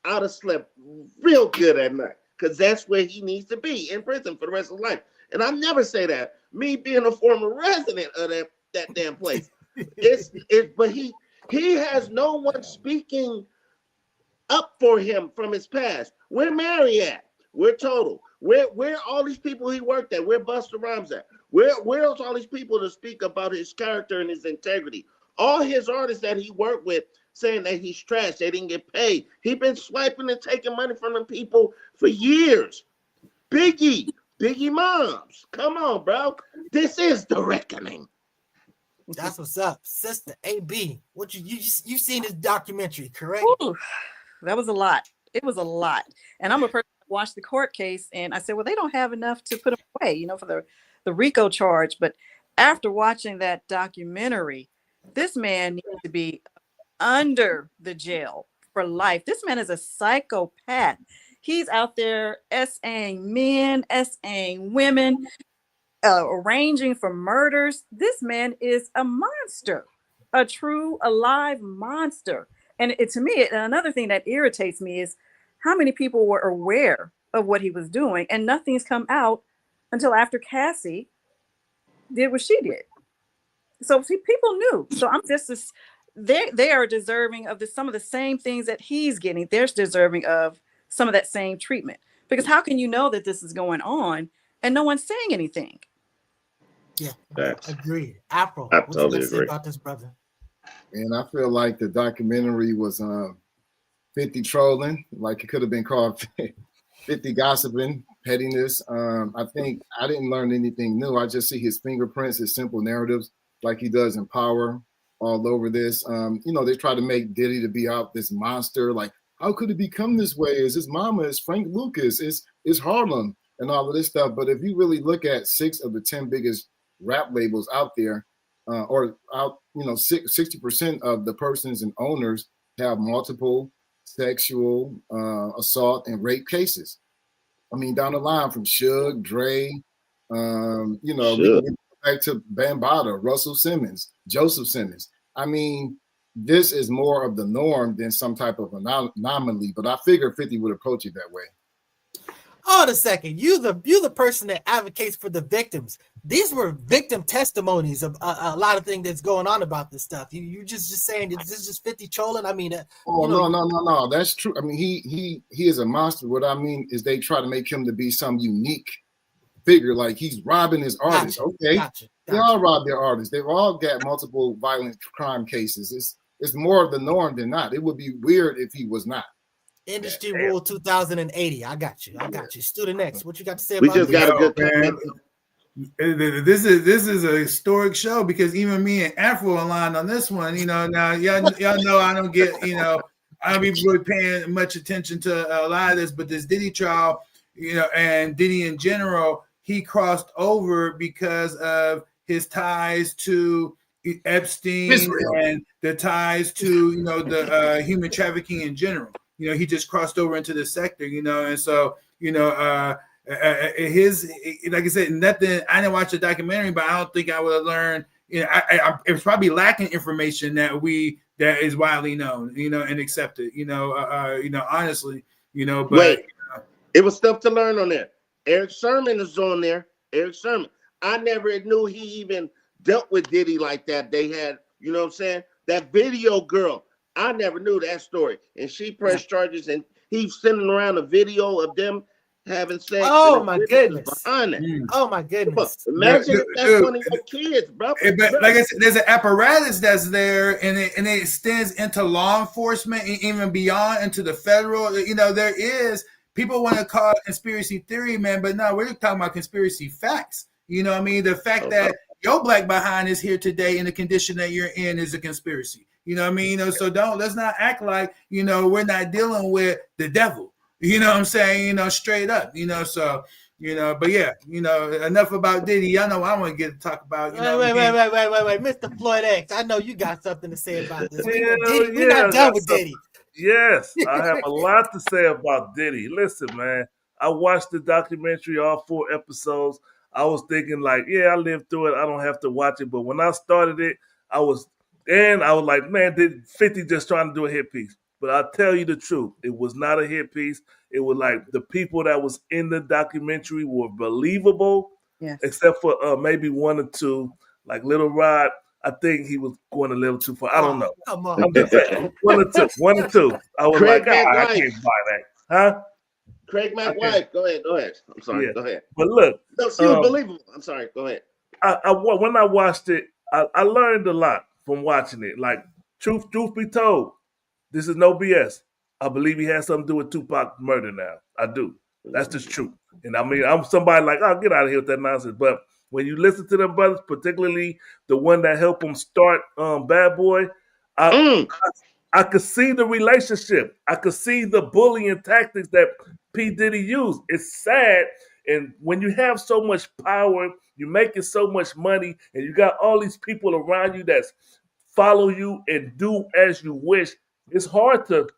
I'd have slept real good at night, because that's where he needs to be, in prison for the rest of his life. And I never say that. Me being a former resident of that damn place, but he has no one speaking up for him from his past. Where Mary at? Where Total? Where all these people he worked at? Where Busta Rhymes at? Where's all these people to speak about his character and his integrity? All his artists that he worked with saying that he's trash, they didn't get paid. He been swiping and taking money from them people for years. Biggie Moms, come on, bro. This is the reckoning. That's what's up, Sister AB. What you seen this documentary, correct? Ooh, that was a lot. It was a lot. And I'm a person that watched the court case, and I said, well, they don't have enough to put him away, for the RICO charge. But after watching that documentary, this man needs to be under the jail for life. This man is a psychopath. He's out there SAing men, SAing women, arranging for murders. This man is a monster, a true alive monster. And to me, another thing that irritates me is how many people were aware of what he was doing, and nothing's come out until after Cassie did what she did. So see, people knew. So I'm just they are deserving of some of the same things that he's getting. They're deserving of some of that same treatment. Because how can you know that this is going on and no one's saying anything? Yeah, agreed. Afro, I what totally you got to say agree about this, brother? And I feel like the documentary was 50 trolling, like it could have been called 50 gossiping, pettiness. I think I didn't learn anything new. I just see his fingerprints, his simple narratives, like he does in Power, all over this. They try to make Diddy to be out this monster. Like, how could it become this way? Is his mama? Is Frank Lucas? Is Harlem? And all of this stuff. But if you really look at 6 of the 10 biggest rap labels out there, 60% of the persons and owners have multiple sexual assault and rape cases. I mean, down the line from Suge, Dre, we can go back to Bambaataa, Russell Simmons, Joseph Simmons. I mean, this is more of the norm than some type of anomaly, but I figured 50 would approach it that way. Hold a second. You the person that advocates for the victims. These were victim testimonies of a lot of things that's going on about this stuff. You just saying this is just 50 trolling. I mean, no, that's true. I mean, he is a monster. What I mean is they try to make him to be some unique figure, like he's robbing his artists. Gotcha. They all rob their artists. They've all got multiple violent crime cases. It's more of the norm than not. It would be weird if he was not. Industry rule 2080. I got you. Student next. What you got to say we about just this? got a good man. This is a historic show because even me and Afro aligned on this one. Now y'all know I don't get I don't be really paying much attention to a lot of this, but this Diddy trial, and Diddy in general, he crossed over because of his ties to Epstein and the ties to the human trafficking in general. He just crossed over into the sector, and so his, like I said, nothing. I didn't watch the documentary, but I don't think I would have learned. It was probably lacking information that is widely known, and accepted. Honestly, but wait, it was stuff to learn on there. Eric Sermon is on there. Eric Sermon. I never knew he even dealt with Diddy like that. They had, what I'm saying? That video girl. I never knew that story. And she pressed charges, and he's sending around a video of them having sex. Oh, my goodness. Behind it. Oh, my goodness. Imagine if that's one of your kids, bro. But like I said, there's an apparatus that's there, and it extends into law enforcement and even beyond into the federal. There is, people want to call it conspiracy theory, man, but no, we're talking about conspiracy facts. The fact that your black behind is here today in the condition that you're in is a conspiracy. So let's not act like, we're not dealing with the devil, straight up, but yeah, enough about Diddy. Y'all know I want to get to talk about, Wait, Mr. Floyd X, I know you got something to say about this. We're not done with Diddy. Yes, I have a lot to say about Diddy. Listen, man, I watched the documentary, all 4 episodes. I was thinking like, yeah, I lived through it. I don't have to watch it. But when I started it, I was like, man, did 50 just trying to do a hit piece? But I'll tell you the truth. It was not a hit piece. It was like the people that was in the documentary were believable, except for maybe 1 or 2. Like Little Rod, I think he was going a little too far. I don't know. Come on. I'm just saying, 1 or 2. I was Craig like, I can't buy that. Huh? Craig McWhite. Go ahead. I'm sorry. Yeah. Go ahead. But look. No, she was believable. I'm sorry. Go ahead. When I watched it, I learned a lot from watching it. Like, truth be told, this is no BS. I believe he has something to do with Tupac's murder now. I do. That's just true. And I mean, I'm somebody like, oh, get out of here with that nonsense. But when you listen to them brothers, particularly the one that helped them start Bad Boy, I could see the relationship. I could see the bullying tactics that P. Diddy used. It's sad. And when you have so much power, you're making so much money, and you got all these people around you that follow you and do as you wish, it's hard to,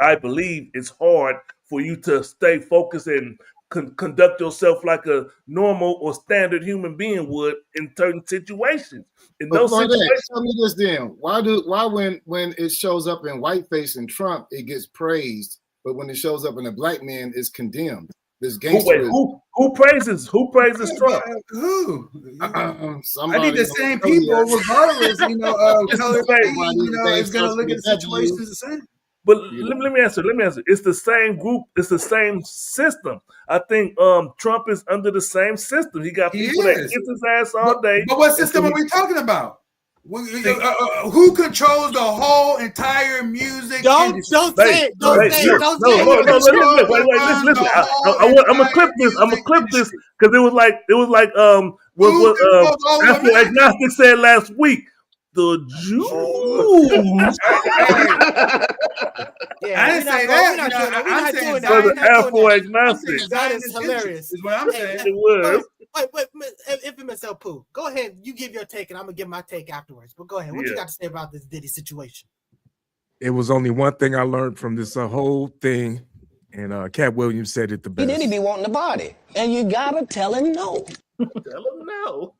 I believe it's hard for you to stay focused and conduct yourself like a normal or standard human being would in certain situations. In those situations, tell me this then. Why when it shows up in whiteface and Trump, it gets praised, but when it shows up in a black man, it's condemned? This gangster. Who praises Trump? Who? I think the same people, regardless, of color, is going to look at the situations the same. But let me answer. It's the same group. It's the same system. I think Trump is under the same system. He got people that kiss his ass all day. But what system are we talking about? Who controls the whole entire music? Don't say it. Listen. I'm gonna clip this because it was like Afro Agnostic said last week. The Jews. I didn't say that. We're not doing that. Afro Agnostic. That is hilarious. Is what I'm saying. It was. Wait, Infamous El Pooh, go ahead. You give your take, and I'm gonna give my take afterwards. But go ahead. What you got to say about this Diddy situation? It was only one thing I learned from this whole thing, and Cat Williams said it the best. Diddy be wanting the body, and you gotta tell him no. Tell him no.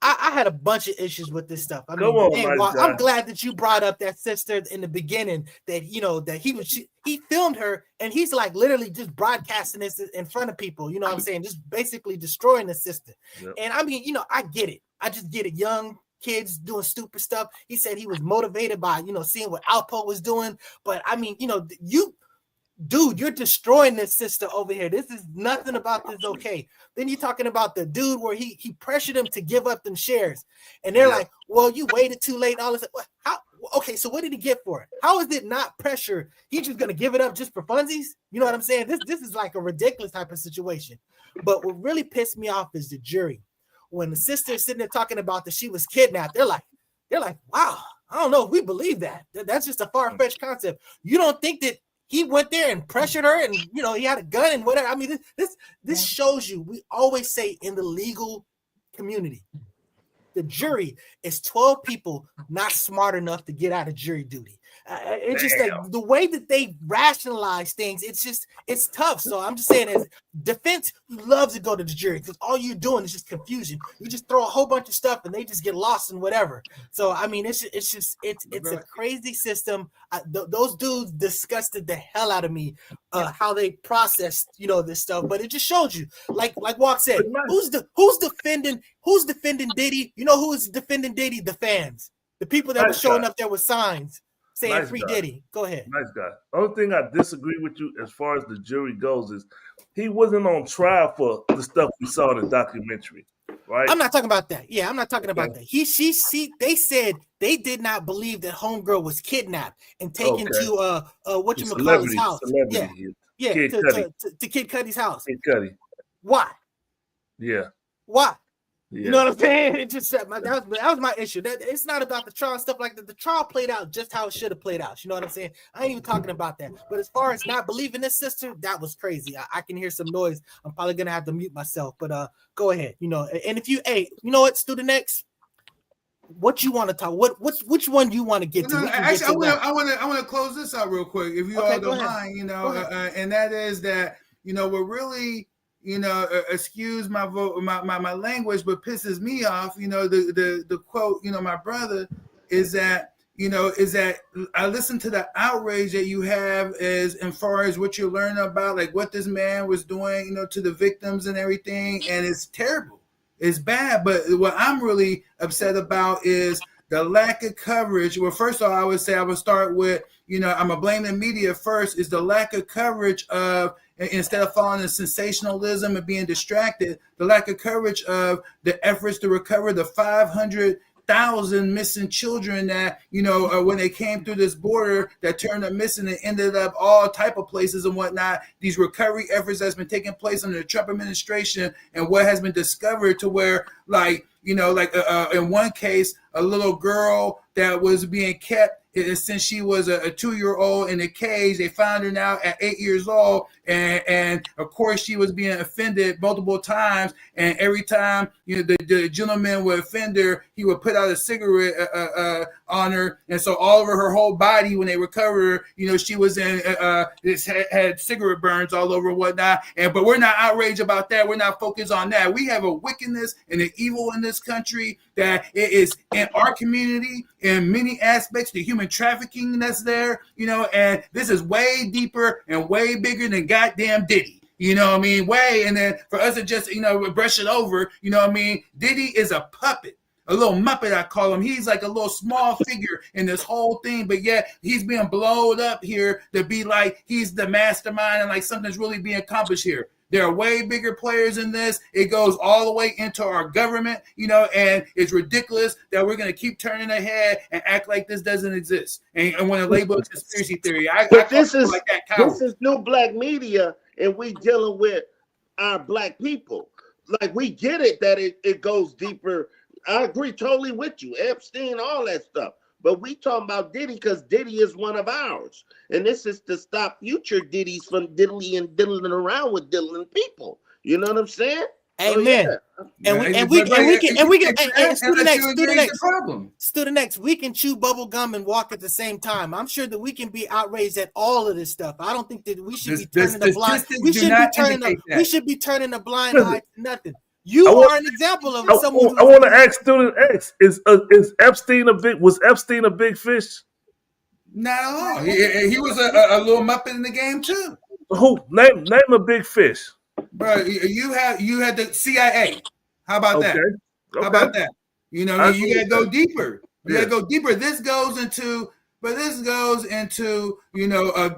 I had a bunch of issues with this stuff. I mean, I'm glad that you brought up that sister in the beginning. That that he filmed her, and he's like literally just broadcasting this in front of people. You know what I'm saying? Just basically destroying the sister. Yep. And I mean, I get it. I just get it. Young kids doing stupid stuff. He said he was motivated by seeing what Alpo was doing. But I mean, dude, you're destroying this sister over here. This is nothing about this okay. Then you're talking about the dude where he pressured him to give up them shares. And they're like, well, you waited too late. All this. How? Okay, so what did he get for it? How is it not pressure? He's just going to give it up just for funsies? You know what I'm saying? This is like a ridiculous type of situation. But what really pissed me off is the jury. When the sister is sitting there talking about that she was kidnapped, they're like, wow, I don't know if we believe that. That's just a far-fetched concept. You don't think that he went there and pressured her and, he had a gun and whatever. I mean, this shows you, we always say in the legal community, the jury is 12 people not smart enough to get out of jury duty. It's just like the way that they rationalize things, it's tough. So I'm just saying, as defense loves to go to the jury because all you're doing is just confusion. You just throw a whole bunch of stuff and they just get lost in whatever. So I mean, it's a crazy system. Those dudes disgusted the hell out of me how they processed this stuff. But it just showed you, like Walk said, who's defending Diddy? You know who's defending Diddy? The fans, the people that were showing up there with signs saying free Diddy. Go ahead. Nice guy. Only thing I disagree with you as far as the jury goes is he wasn't on trial for the stuff we saw in the documentary, right? I'm not talking about that. Yeah, I'm not talking about that. They said they did not believe that homegirl was kidnapped and taken to whatchamacallit's house. Yeah, to Kid Cudi's house. Kid Cudi. Why? Yeah. Why? Yeah. You know what I'm saying? It just that was my issue. That it's not about the trial and stuff like that. The trial played out just how it should have played out. You know what I'm saying? I ain't even talking about that. But as far as not believing this sister, that was crazy. I can hear some noise. I'm probably gonna have to mute myself. But go ahead. And if you Student X, what you want to talk? Which one you want to get to? Actually, I want to close this out real quick, if you all don't mind. And that is that we're really. Excuse my language, but pisses me off. The quote, my brother is that I listen to the outrage that you have as far as what you're learning about, like what this man was doing, to the victims and everything, and it's terrible, it's bad. But what I'm really upset about is the lack of coverage. Well, first of all, I would start with, I'm gonna blame the media first. Is the lack of coverage of. Instead of falling in sensationalism and being distracted, the lack of coverage of the efforts to recover the 500 1,000 missing children that, when they came through this border that turned up missing and ended up all type of places and whatnot. These recovery efforts that's been taking place under the Trump administration, and what has been discovered to where, in one case, a little girl that was being kept since she was a 2-year-old in a cage. They found her now at 8 years old, and of course she was being offended multiple times. And every time the gentleman would offend her, he would put out a cigarette on her, and so all over her whole body when they recovered her, she was in had cigarette burns all over and whatnot. But we're not outraged about that. We're not focused on that. We have a wickedness and an evil in this country that it is in our community in many aspects. The human trafficking that's there, and this is way deeper and way bigger than goddamn Diddy. Way. And then for us to just, brush it over, Diddy is a puppet. A little Muppet, I call him. He's like a little small figure in this whole thing, but yet he's being blown up here to be like he's the mastermind and like something's really being accomplished here. There are way bigger players in this. It goes all the way into our government, and it's ridiculous that we're going to keep turning our head and act like this doesn't exist. And want to label it conspiracy theory. This is new black media, and we dealing with our black people. Like, we get it that it goes deeper. I agree totally with you. Epstein, all that stuff. But we talking about Diddy because Diddy is one of ours. And this is to stop future Diddies from diddling around with diddling people. You know what I'm saying? Amen. Student X, we can chew bubble gum and walk at the same time. I'm sure that we can be outraged at all of this stuff. I don't think that we should be turning a blind. We should be turning a blind eye to nothing. You are an example of someone. I want to ask Student X: Is Epstein was Epstein a big fish? Not at all. He was a little muppet in the game too. Who name a big fish? Bro, you had the CIA. How about that? How about that? You gotta go deeper. You gotta go deeper. This goes into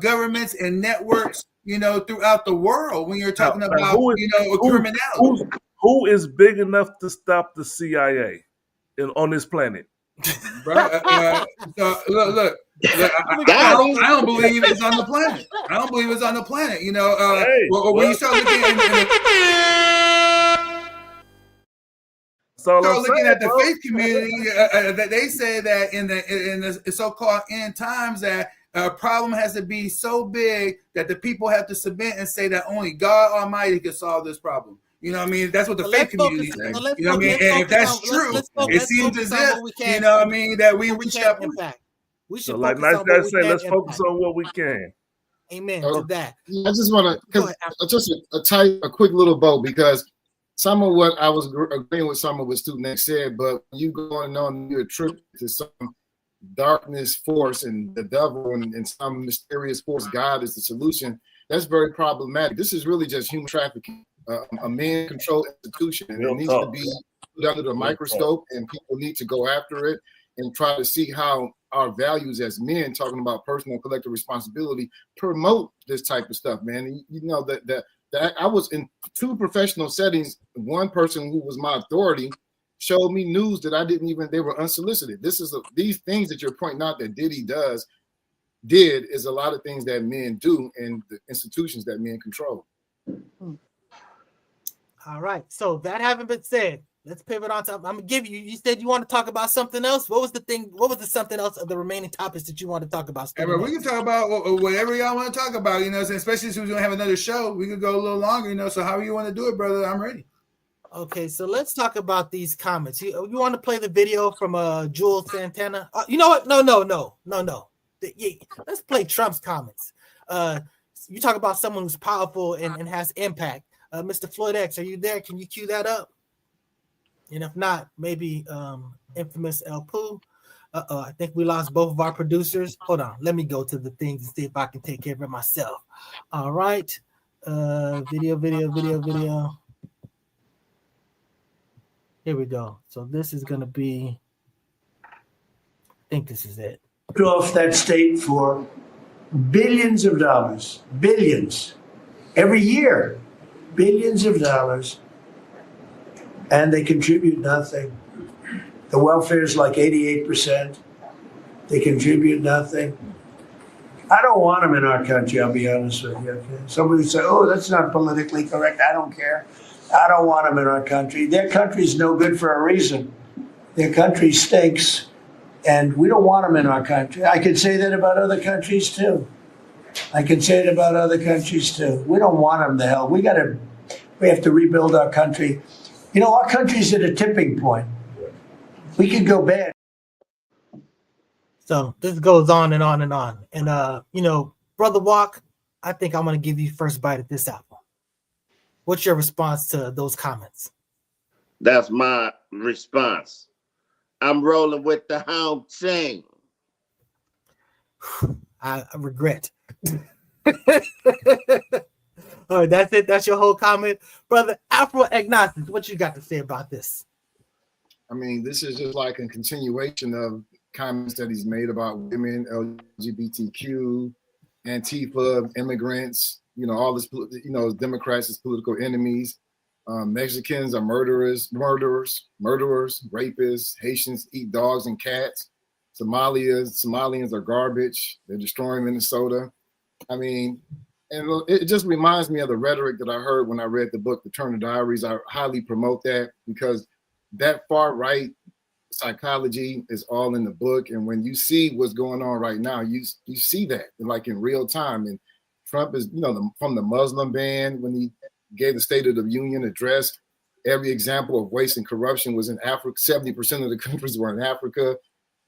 governments and networks, throughout the world when you're talking about criminality. Who is big enough to stop the CIA on this planet? Bro, look. I don't believe it's on the planet. I don't believe it's on the planet. When you start looking at the faith community, that they say that in the so-called end times that a problem has to be so big that the people have to submit and say that only God Almighty can solve this problem. That's what the faith community says. And if that's true, it seems as if, that we reach that impact. We should nice guy say, let's focus on what we can. Amen to that. I just want to, a quick little bow, because some of what I was agreeing with some of what Student X said, but you going on your trip to some darkness force and the devil and some mysterious force, God is the solution. That's very problematic. This is really just human trafficking. A man-controlled institution, and it needs to be put under the microscope, and people need to go after it and try to see how our values as men, talking about personal and collective responsibility, promote this type of stuff, man. That I was in 2 professional settings. One person who was my authority showed me news that I didn't even, they were unsolicited. These things that you're pointing out that Diddy did is a lot of things that men do in the institutions that men control. All right. So that having been said, let's pivot on to. I'm gonna give you. You said you want to talk about something else. What was the thing? What was the something else of the remaining topics that you want to talk about? Hey, bro, we can talk about whatever y'all want to talk about. Especially since we're gonna have another show, we could go a little longer. So however you want to do it, brother, I'm ready. Okay, so let's talk about these comments. You want to play the video from Juelz Santana? You know what? No. Let's play Trump's comments. You talk about someone who's powerful and has impact. Mr. Floyd X, are you there? Can you cue that up? And if not, maybe infamous El Poo. I think we lost both of our producers. Hold on. Let me go to the things and see if I can take care of it myself. All right. Video. Here we go. So this is going to be, I think this is it. Off that state for billions of dollars, billions, every year, billions of dollars, and they contribute nothing. The welfare is like 88%. They contribute nothing. I don't want them in our country, I'll be honest with you. Okay? Somebody say, oh, that's not politically correct. I don't care. I don't want them in our country. Their country's no good for a reason. Their country stinks, and we don't want them in our country. I could say that about other countries, too. We don't want them the hell. We have to rebuild our country. You know, our country's at a tipping point. We could go bad. So this goes on and on and on. And you know, Brother Walk, I think I'm gonna give you first bite at this apple. What's your response to those comments? That's my response. I'm rolling with the hound chain. I regret. All right, that's it. That's your whole comment, brother. Afro Agnostics, what you got to say about this? I mean, this is just like a continuation of comments that he's made about women, LGBTQ, Antifa, immigrants, you know, all this, you know, Democrats as political enemies. Mexicans are murderers, rapists. Haitians eat dogs and cats. Somalians are garbage. They're destroying Minnesota. I mean, and it just reminds me of the rhetoric that I heard when I read the book, The Turner Diaries. I highly promote that because that far right psychology is all in the book. And when you see what's going on right now, you see that like in real time. And Trump is, you know, from the Muslim ban, when he gave the State of the Union address, every example of waste and corruption was in Africa. 70% of the countries were in Africa.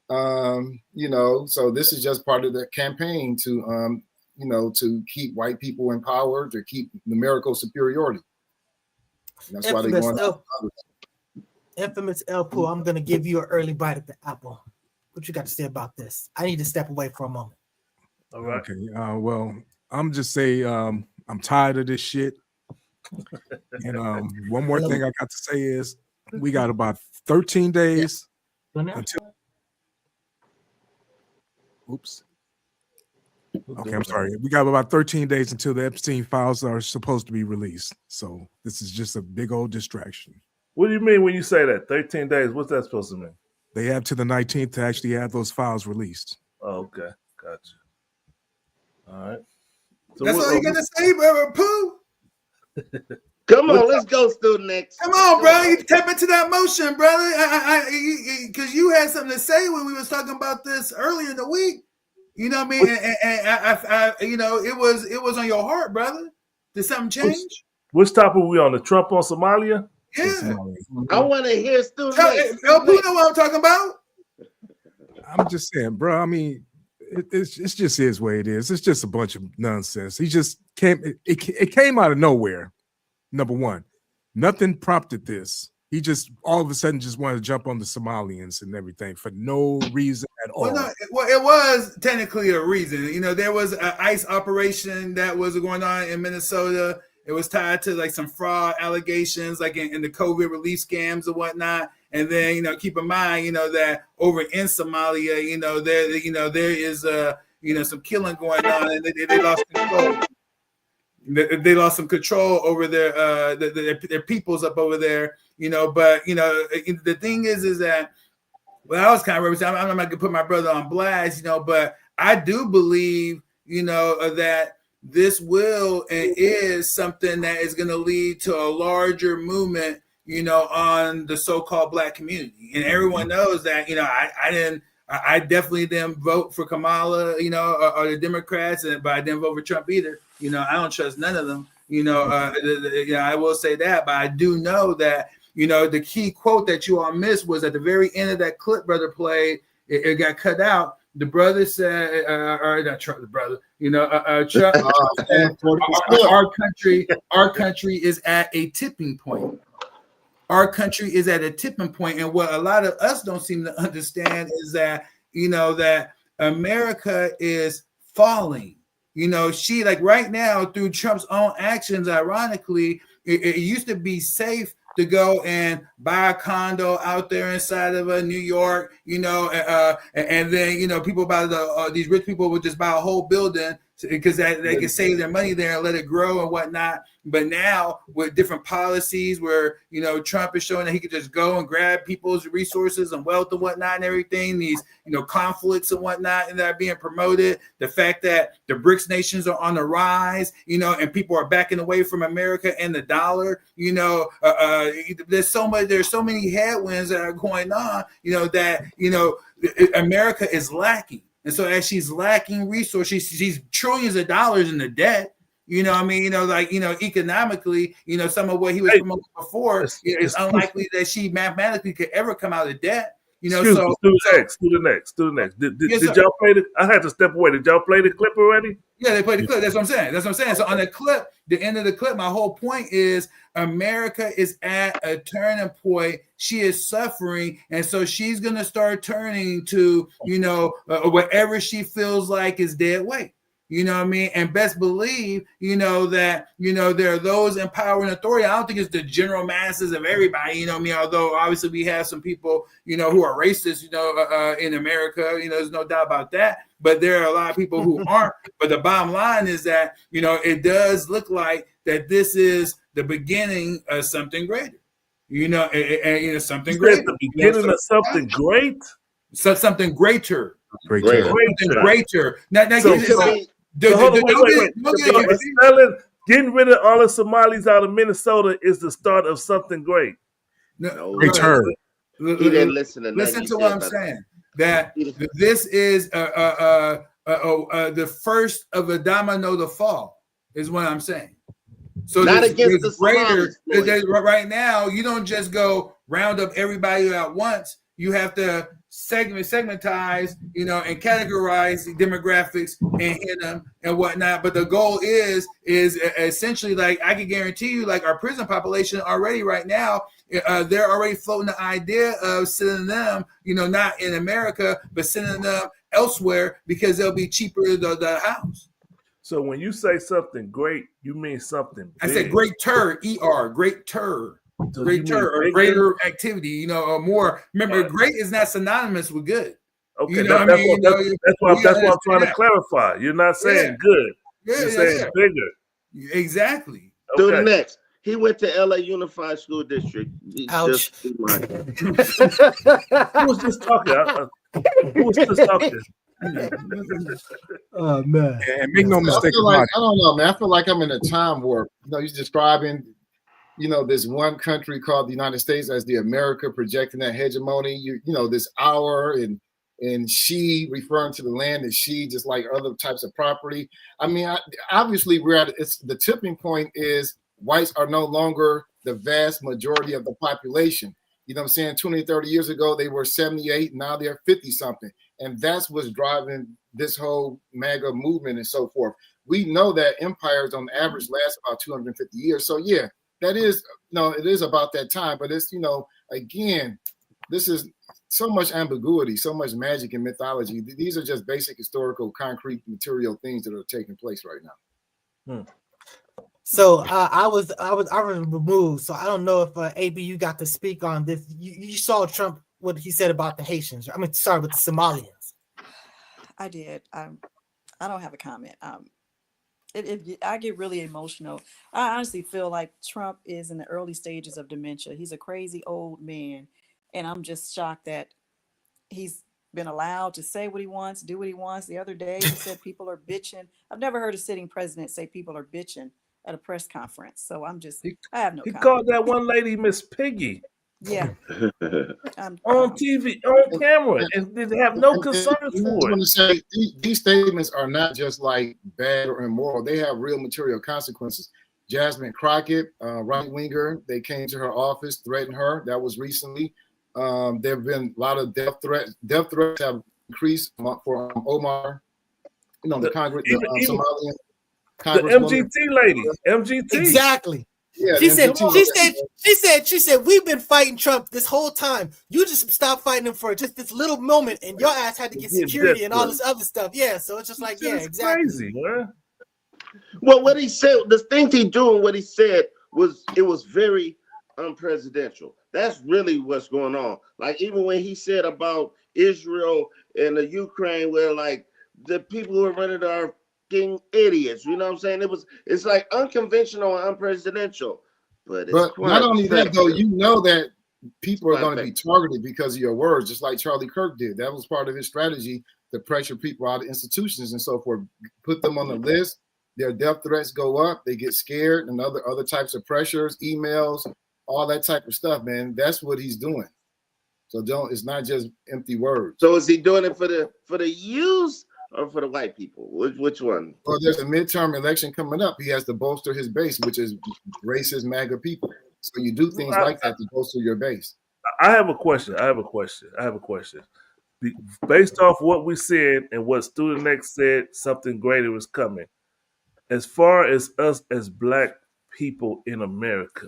You know, so this is just part of the campaign to, you know, to keep white people in power, to keep numerical superiority. And that's why they're going. Infamous El Poo, I'm going to give you an early bite at the apple. What you got to say about this? I need to step away for a moment. All right. Okay. Well, I'm just say I'm tired of this shit. And one more thing I got to say is we got about 13 days until. Oops. Okay, I'm sorry. We got about 13 days until the Epstein files are supposed to be released. So this is just a big old distraction. What do you mean when you say that? 13 days, what's that supposed to mean? They have to the 19th to actually have those files released. Oh, okay. Gotcha. All right. So that's all you got to say, brother Pooh? Come on, let's go, student next. Come on, bro. You tap into that motion, brother. Because you had something to say when we was talking about this earlier in the week. You know what I mean? And I you know, it was on your heart, brother. Did something change? Which topic are we on? The Trump on Somalia? Yeah. I want to hear student next. Yo, you know what I'm talking about? I'm just saying, bro. I mean, it's just is what it is. It's just a bunch of nonsense. He just came. It came out of nowhere. Number one, nothing prompted this. He just all of a sudden just wanted to jump on the Somalians and everything for no reason at all. Well, it was technically a reason. You know, there was an ICE operation that was going on in Minnesota. It was tied to like some fraud allegations, like in the COVID relief scams and whatnot. And then, you know, keep in mind, you know, that over in Somalia, you know, there is some killing going on, and they lost control. They lost some control over their peoples up over there, you know. But you know, the thing is that, well, I was kind of representing. I'm not gonna put my brother on blast, you know, but I do believe, you know, that this will and is something that is going to lead to a larger movement, you know, on the so-called Black community. And everyone knows that, you know, I definitely didn't vote for Kamala, you know, or the Democrats, but I didn't vote for Trump either. You know, I don't trust none of them. You know, I will say that, but I do know that, you know, the key quote that you all missed was at the very end of that clip brother played. It got cut out. The brother said, or not Trump, the brother, you know, Trump, our country is at a tipping point. Our country is at a tipping point, and what a lot of us don't seem to understand is that, you know, that America is falling. You know, she, like right now through Trump's own actions, ironically, it used to be safe to go and buy a condo out there inside of New York, you know, and then, you know, people buy these rich people would just buy a whole building, because they can save their money there and let it grow and whatnot. But now with different policies where, you know, Trump is showing that he could just go and grab people's resources and wealth and whatnot and everything, these, you know, conflicts and whatnot, and that are being promoted, the fact that the BRICS nations are on the rise, you know, and people are backing away from America and the dollar, you know, there's so many headwinds that are going on, you know, that, you know, America is lacking. And so as she's lacking resources, she's trillions of dollars in the debt. You know what I mean? You know, like, you know, economically, you know, some of what he was promoting before, it's unlikely that she mathematically could ever come out of debt. You know, do the next. Did y'all play the? I had to step away. Did y'all play the clip already? Yeah, they played the clip. That's what I'm saying. So on the clip, the end of the clip, my whole point is America is at a turning point. She is suffering, and so she's gonna start turning to, you know, whatever she feels like is dead weight. You know what I mean? And best believe, you know, that, you know, there are those in power and authority. I don't think it's the general masses of everybody, you know what I mean? Although obviously we have some people, you know, who are racist, you know, in America, you know, there's no doubt about that. But there are a lot of people who aren't. But the bottom line is that, you know, it does look like that this is the beginning of something greater. You know, and you know, something greater. The beginning of something great? Something greater. Greater. Now getting rid of all the Somalis out of Minnesota is the start of something great. No, return. He didn't listen to Listen to what I'm saying. That this is the first of a domino to fall, is what I'm saying. So not against the greater. Somalis, right now, you don't just go round up everybody at once. You have to segmentize, you know, and categorize the demographics and hit them and whatnot. But the goal is essentially, like, I can guarantee you, like, our prison population already right now, they're already floating the idea of sending them, you know, not in America, but sending them elsewhere because they'll be cheaper to the house. So when you say something great, you mean something big. I said greater, greater. So greater or greater activity, you know, or more. Remember, great is not synonymous with good. Okay, you know that's what I'm trying to clarify. You're not saying good. You're saying bigger. Exactly. Okay. To the next. He went to LA Unified School District. Ouch. Who was just talking? Who was just talking? Oh man! And make no mistake I don't know, man. I feel like I'm in a time warp. You know, he's describing, you know, this one country called the United States as the America projecting that hegemony. You know, this our and she referring to the land as she, just like other types of property. I mean, obviously we're at the tipping point is whites are no longer the vast majority of the population. You know what I'm saying? 20, 30 years ago, they were 78. Now they're 50 something. And that's what's driving this whole MAGA movement and so forth. We know that empires on average last about 250 years. So yeah, that is, it is about that time. But it's, again, this is so much ambiguity, so much magic and mythology. These are just basic historical, concrete, material things that are taking place right now. So I was removed. So I don't know if AB, you got to speak on this. You saw Trump, what he said about the Haitians. I mean, sorry, with the Somalians. I did. I don't have a comment. I get really emotional. I honestly feel like Trump is in the early stages of dementia. He's a crazy old man, and I'm just shocked that he's been allowed to say what he wants, do what he wants. The other day, he said people are bitching. I've never heard a sitting president say people are bitching at a press conference. So I have no comment. He called that one lady Miss Piggy. Yeah. On TV, on camera, and they have no concern for it. I want to say these statements are not just like bad or immoral. They have real material consequences. Jasmine Crockett, right-winger, they came to her office, threatened her. That was recently. There have been a lot of death threats. Death threats have increased for Omar, the Congress, Somalian. The MGT lady, MGT. Exactly. Yeah, she said, we've been fighting Trump this whole time. You just stopped fighting him for just this little moment, and your ass had to get security and all this other stuff. Yeah, so it's just like, it's exactly. Crazy, man. Well, what he said, the things he doing, what he said was very unpresidential. That's really what's going on. Like even when he said about Israel and the Ukraine, where like the people who are running our fucking idiots. You know what I'm saying? It's like unconventional and unpresidential, but it's But not only that, though, you know that people are going to be effective. targeted because of your words, just like Charlie Kirk did. That was part of his strategy to pressure people out of institutions and so forth. Put them on the list. Their death threats go up. They get scared, and other types of pressures, emails, all that type of stuff, man. That's what he's doing. So it's not just empty words. So is he doing it for the youth or for the white people? Which one? Well, there's a midterm election coming up. He has to bolster his base, which is racist MAGA people. So you do things like that to bolster your base. I have a question. Based off what we said and what Student X said, something greater is coming. As far as us as Black people in America,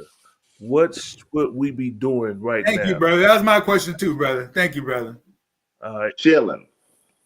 what should we be doing right now? Thank you, brother. That was my question too, brother. Thank you, brother. All right. Chilling.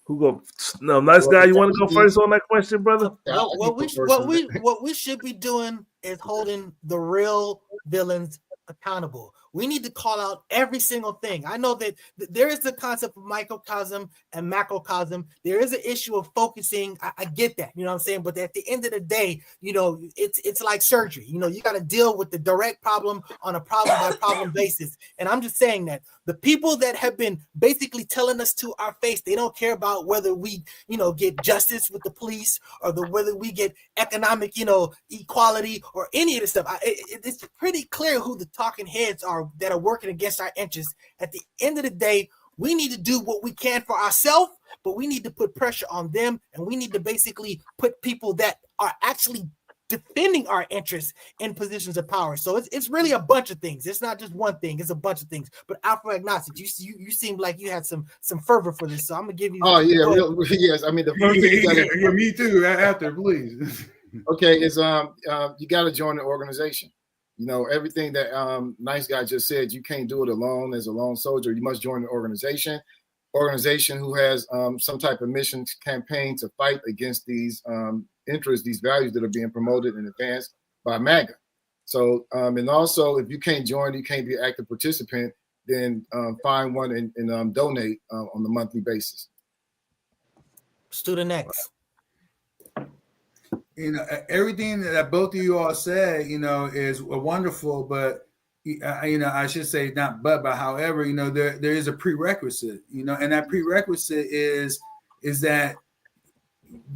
Who go? No, nice guy. You want to go first on that question, brother? What we should be doing is holding the real villains accountable. We need to call out every single thing. I know that there is the concept of microcosm and macrocosm. There is an issue of focusing. I get that, you know what I'm saying? But at the end of the day, you know, it's like surgery. You know, you got to deal with the direct problem on a problem by problem basis. And I'm just saying that the people that have been basically telling us to our face, they don't care about whether we, you know, get justice with the police or whether we get economic, you know, equality or any of this stuff. It's pretty clear who the talking heads are that are working against our interests. At the end of the day, we need to do what we can for ourselves, but we need to put pressure on them, and we need to basically put people that are actually defending our interests in positions of power. So it's really a bunch of things. It's not just one thing. It's a bunch of things. But Alpha Agnostic, you seem like you had some fervor for this. So I'm gonna give you. Oh yeah, yes. I mean, the first thing you gotta, me too. After, please. Okay, is you got to join the organization. You know, everything that Nice Guy just said, you can't do it alone as a lone soldier. You must join the organization who has some type of mission campaign to fight against these interests, these values that are being promoted and advanced by MAGA. So, and also, if you can't join, you can't be an active participant, then find one and donate on a monthly basis. Student X. You know, everything that both of you all said, you know, is wonderful, but you know, I should say not but however, you know, there is a prerequisite, you know, and that prerequisite is that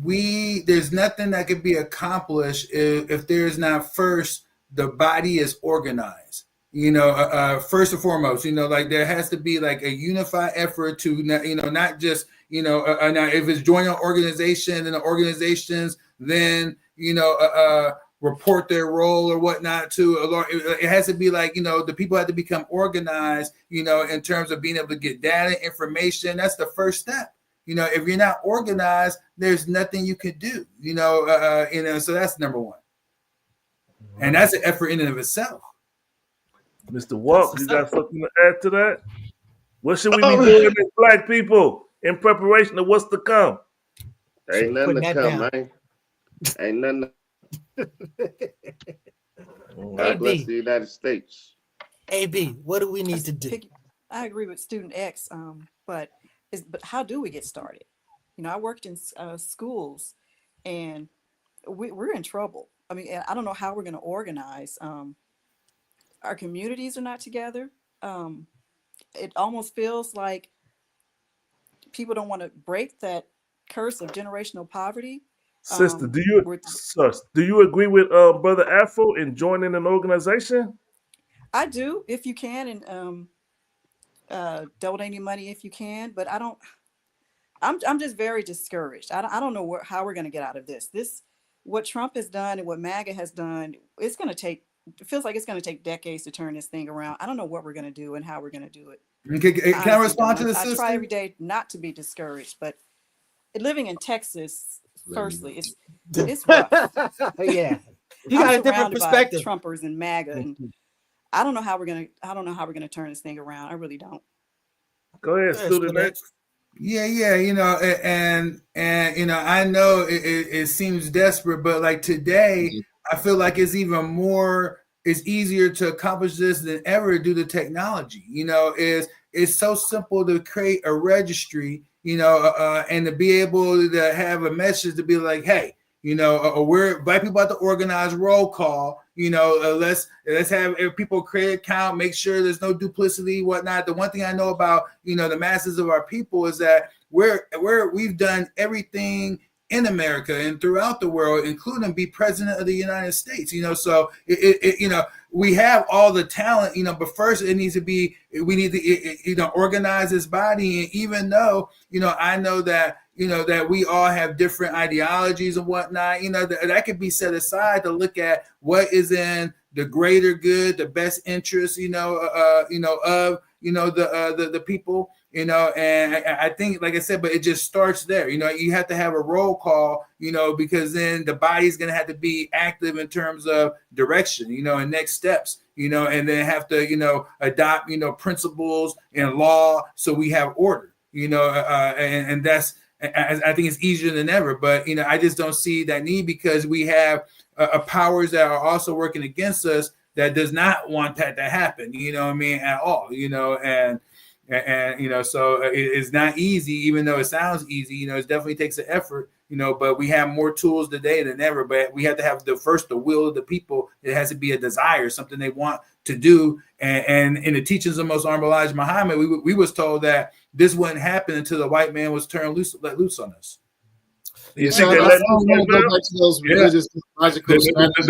there's nothing that can be accomplished if there's not first the body is organized. You know, first and foremost, you know, like there has to be like a unified effort to, you know, not just, you know, now if it's joining an organization and the organizations then, you know, report their role or whatnot to a law. It has to be like, you know, the people have to become organized, you know, in terms of being able to get data, information. That's the first step. You know, if you're not organized, there's nothing you can do, you know, so that's number one. And that's an effort in and of itself. Mr. Walk, you got something to add to that? What should we be doing as Black people in preparation of what's to come? Ain't nothing to come, man. Ain't nothing. God bless the United States. AB, what do we need to do? I agree with Student X, but how do we get started? You know, I worked in schools, and we're in trouble. I mean, I don't know how we're going to organize. Our communities are not together. It almost feels like people don't want to break that curse of generational poverty. Sister, do you agree with Brother Afro in joining an organization? I do, if you can, and donating money if you can. But I don't. I'm just very discouraged. I don't know how we're going to get out of this. What Trump has done and what MAGA has done, it's going to take. It feels like it's going to take decades to turn this thing around. I don't know what we're going to do and how we're going to do it. Can I respond to this? I try every day not to be discouraged, but living in Texas, firstly, it's rough. Yeah, you got a different perspective. Trumpers and MAGA, and I don't know how we're gonna turn this thing around. I really don't. Go ahead, Student X. Yeah, you know, and you know, I know it seems desperate, but like today, I feel like it's easier to accomplish this than ever due to technology. You know, it's so simple to create a registry, you know, and to be able to have a message to be like, hey, We're black people have to organize roll call. Let's have people create account, make sure there's no duplicity, whatnot. The one thing I know about the masses of our people is that we've done everything in America and throughout the world, including be president of the United States. So we have all the talent. But first we need to organize this body. And even though I know that that we all have different ideologies and whatnot, that could be set aside to look at what is in the greater good, the best interest, of the people, and I think, like I said, but it just starts there. You have to have a roll call, because then the body's going to have to be active in terms of direction, and next steps, and then have to, adopt, principles and law. So we have order, and that's, I think it's easier than ever, but I just don't see that need, because we have powers that are also working against us that does not want that to happen. At all. So it's not easy, even though it sounds easy. It definitely takes an effort. But we have more tools today than ever. But we have to have the will of the people. It has to be a desire, something they want to do. And in the teachings of Most Honorable Elijah Muhammad, we was told that this wouldn't happen until the white man was let loose on us. You think they let loose?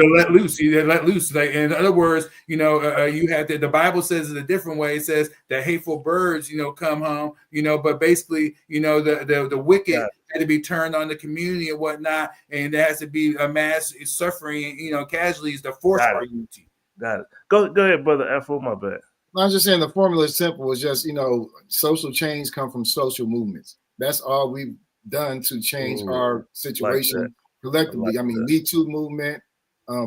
Let loose. You let loose. Like, in other words, you had the Bible says it a different way. It says that hateful birds, come home. But basically, the wicked had to be turned on the community and whatnot, and there has to be a mass suffering, casualties to force our unity. Got it. Go ahead, brother Afro. My bad. I was just saying the formula is simple. It's just social change come from social movements. That's all we've done to change our situation collectively. Me Too movement,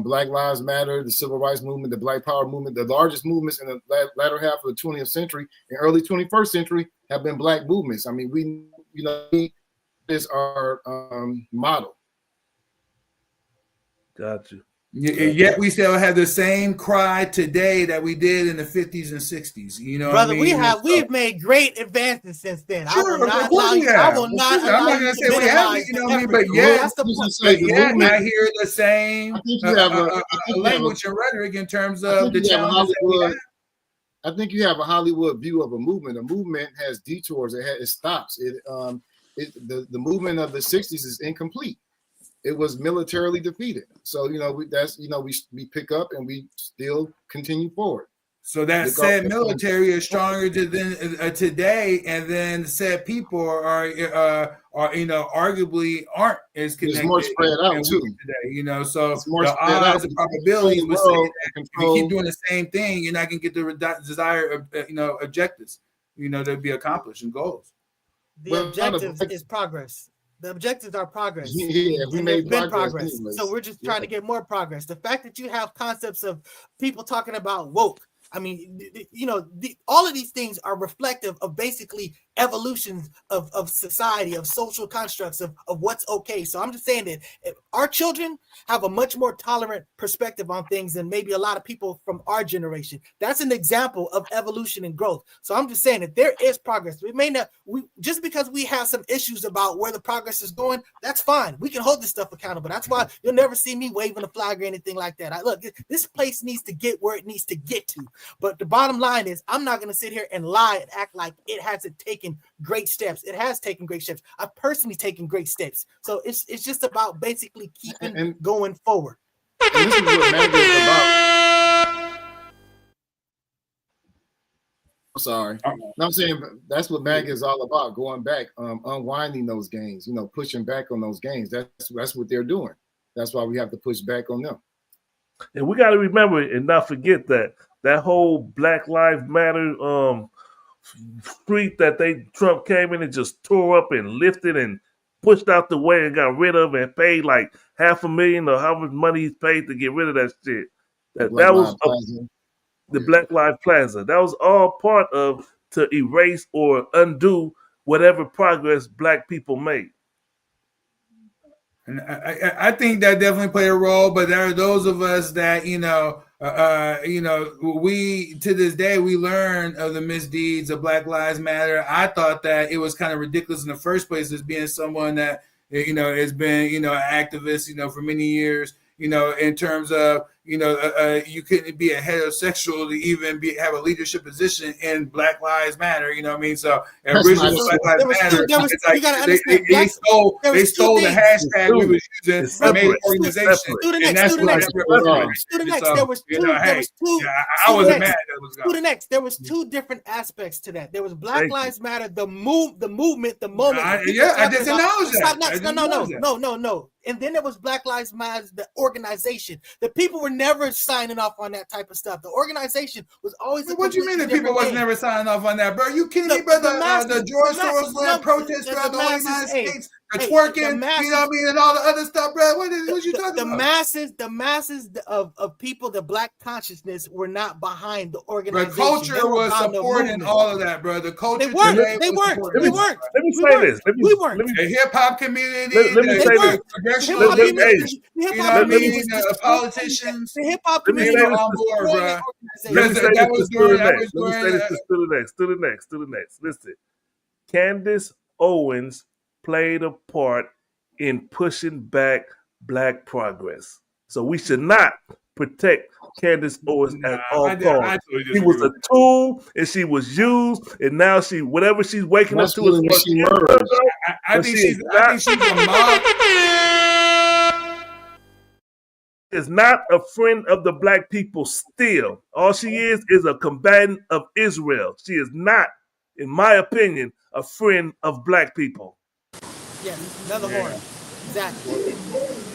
Black Lives Matter, the Civil Rights movement, the Black Power movement, the largest movements in the latter half of the 20th century and early 21st century have been Black movements. We is our model. Got you. Yet we still have the same cry today that we did in the 50s and 60s. Brother, we've made great advances since then. Sure, I will not. I'm not gonna say we haven't, but yeah, I hear the same language and rhetoric in terms of the challenges that we have. I think you have a Hollywood view of a movement. A movement has detours. It stops. The movement of the 60s is incomplete. It was militarily defeated. So, we pick up and we still continue forward. So that said military is stronger than today, and then said people are arguably aren't as connected. It's more spread out too today, so the odds and probabilities would say that if you keep doing the same thing, you're not gonna get the desired objectives, to be accomplished and goals. The objective is progress. The objectives are progress. Yeah, we made progress. So we're just trying to get more progress. The fact that you have concepts of people talking about woke, all of these things are reflective of basically evolutions of society, of social constructs, of what's okay. So I'm just saying that our children have a much more tolerant perspective on things than maybe a lot of people from our generation. That's an example of evolution and growth. So I'm just saying that there is progress. Just because we have some issues about where the progress is going, that's fine. We can hold this stuff accountable. That's why you'll never see me waving a flag or anything like that. Look, this place needs to get where it needs to get to. But the bottom line is, I'm not going to sit here and lie and act like it hasn't taken great steps. It has taken great steps. I've personally taken great steps. So it's just about basically keeping going forward. And this is what MAGA is about. I'm sorry. No, I'm saying that's what MAGA is all about. Going back, unwinding those gains. Pushing back on those gains. That's what they're doing. That's why we have to push back on them. And we got to remember and not forget that whole Black Lives Matter street that Trump came in and just tore up and lifted and pushed out the way and got rid of and paid like $500,000 or how much money he's paid to get rid of that shit. That was the Black Lives Plaza. That was all part of to erase or undo whatever progress Black people made. And I think that definitely played a role, but there are those of us that, we to this day, we learn of the misdeeds of Black Lives Matter. I thought that it was kind of ridiculous in the first place as being someone that, has been, an activist, for many years, in terms of, you couldn't be a heterosexual to even have a leadership position in Black Lives Matter. You know what I mean? So originally Black Lives Matter, they stole the hashtag we was using and made an organization, and that's what that represented. Student X, there was two. I wasn't mad that was gone. Student X, there was two different aspects to that. There was Black Lives Matter, the movement, the moment. I just acknowledge that. No. And then there was Black Lives Matter, the organization. The people were never signing off on that type of stuff. The organization was always. What do you mean the people wasn't never signing off on that, bro? You kidding me, brother? The George Soros protests throughout the whole United States, the twerking, and all the other stuff, bro. What you talking about? The masses of people, the Black consciousness were not behind the organization. The culture was supporting all of that, bro. The culture. They weren't. Let me say this. We weren't. The hip hop community. Let me say this. The politicians, the hip hop community were on board, bro. Let me say this to the next. Listen, Candace Owens played a part in pushing back Black progress. So we should not protect Candace Owens at all costs. She was a tool, and she was used, and now whatever she's waking up to is what she murdered. I think she's a mob. Is not a friend of the Black people still. All she is a combatant of Israel. She is not, in my opinion, a friend of Black people. Yeah, another horn. Exactly.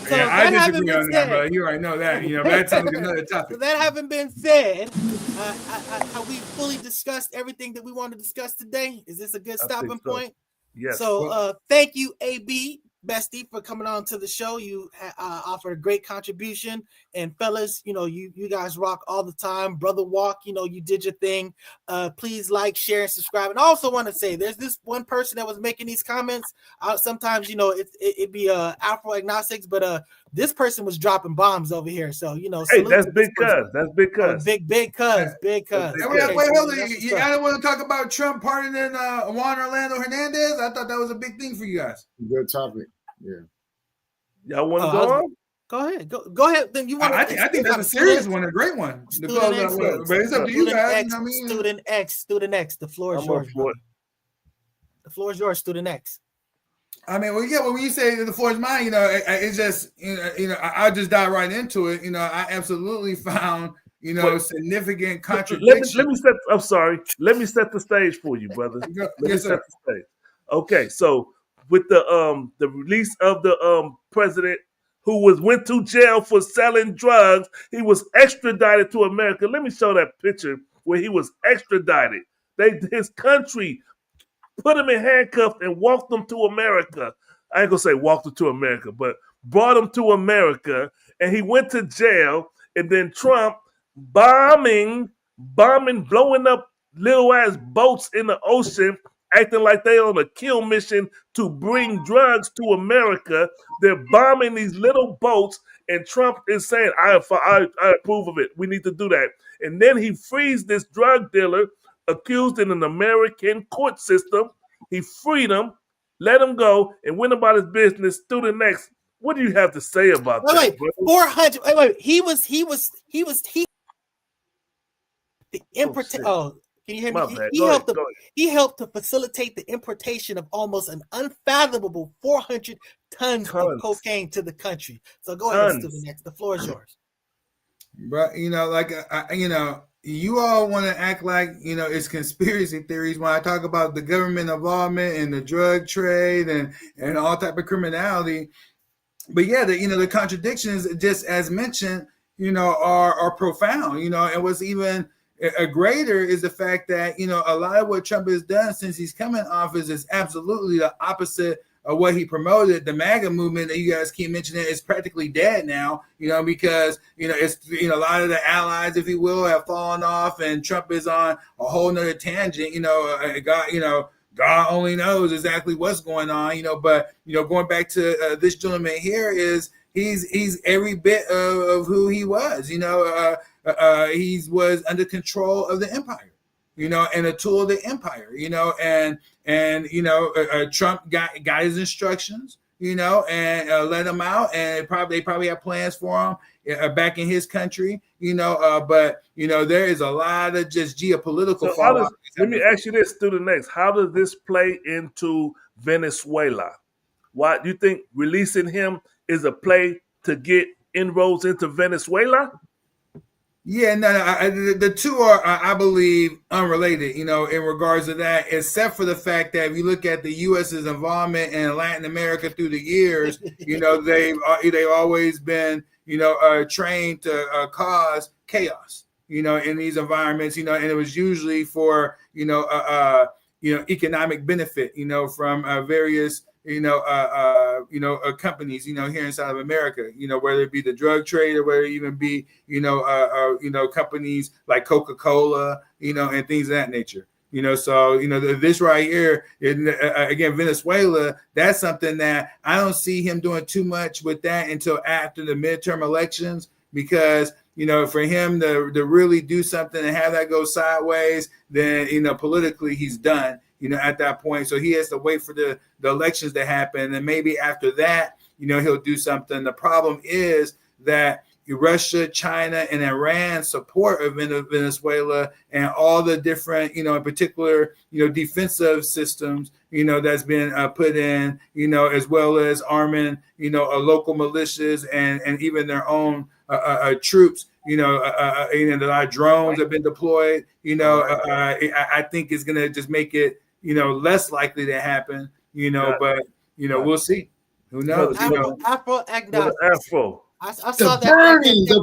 So I disagree on that, bro. You already know that. That's another topic. So that having been said, have we fully discussed everything that we want to discuss today? Is this a good stopping point? Yes. So thank you, AB. Bestie, for coming on to the show. You offered a great contribution, and fellas, you guys rock all the time. Brother Walk, you did your thing. Please like, share, and subscribe. And I also want to say, there's this one person that was making these comments. Sometimes it be Afro agnostics, but this person was dropping bombs over here. So hey, that's big cuz. That's big cuz. Big cuz. Wait, hold on. You guys want to talk about Trump pardoning Juan Orlando Hernandez? I thought that was a big thing for you guys. Good topic. Yeah. Y'all want to go on? Go ahead. Go ahead. Then you want? I think that's a serious one, a great one. But it's up to you guys. Student X. The floor is yours. The floor is yours, Student X. I mean, when you say the floor is mine, it's just, I just dive right into it. I absolutely found, significant contradictions. Let me set the stage for you, brother. Yes, sir. Set the stage. Okay, so with the release of the president who went to jail for selling drugs, he was extradited to America. Let me show that picture where he was extradited. His country put him in handcuffs and walked him to America. I ain't gonna say walked him to America, but brought him to America, and he went to jail. And then Trump bombing, blowing up little ass boats in the ocean, acting like they on a kill mission to bring drugs to America. They're bombing these little boats, and Trump is saying, I approve of it. We need to do that. And then he frees this drug dealer accused in an American court system. He freed him, let him go, and went about his business. To the next. What do you have to say about that? 400. Wait. He the importation. Oh, can you hear me? He helped to facilitate the importation of almost an unfathomable 400 tons of cocaine to the country. So go ahead, Student X. The floor is yours. But you all want to act like it's conspiracy theories when I talk about the government involvement in the drug trade and all type of criminality. But yeah, the contradictions, just as mentioned, are profound. And what's even a greater is the fact that a lot of what Trump has done since he's come in office is absolutely the opposite of what he promoted. The MAGA movement that you guys keep mentioning is practically dead now, because it's a lot of the allies, if you will, have fallen off, and Trump is on a whole nother tangent. God only knows exactly what's going on, but going back to this gentleman here, is he's every bit of who he was. He was under control of the empire, and a tool of the empire, and Trump got his instructions, and let him out. And they probably have plans for him back in his country, but there is a lot of just geopolitical fallout. Let me ask you this, student next. How does this play into Venezuela? Why do you think releasing him is a play to get inroads into Venezuela? Yeah, no, the two are, I believe, unrelated, in regards to that, except for the fact that if you look at the U.S.'s involvement in Latin America through the years, they've always been, trained to cause chaos, in these environments, and it was usually for, economic benefit, from various companies, here inside of America, whether it be the drug trade or whether it even be, companies like Coca-Cola, and things of that nature. So, this right here, again, Venezuela, that's something that I don't see him doing too much with that until after the midterm elections, because, for him to really do something and have that go sideways, then, politically he's done, at that point. So he has to wait for the elections to happen. And maybe after that, he'll do something. The problem is that Russia, China, and Iran support of Venezuela and all the different, in particular, defensive systems, that's been put in, as well as arming, local militias and even their own troops, that our drones have been deployed, I think is going to just make it, less likely to happen, but, we'll see. Who knows? Afro. I saw the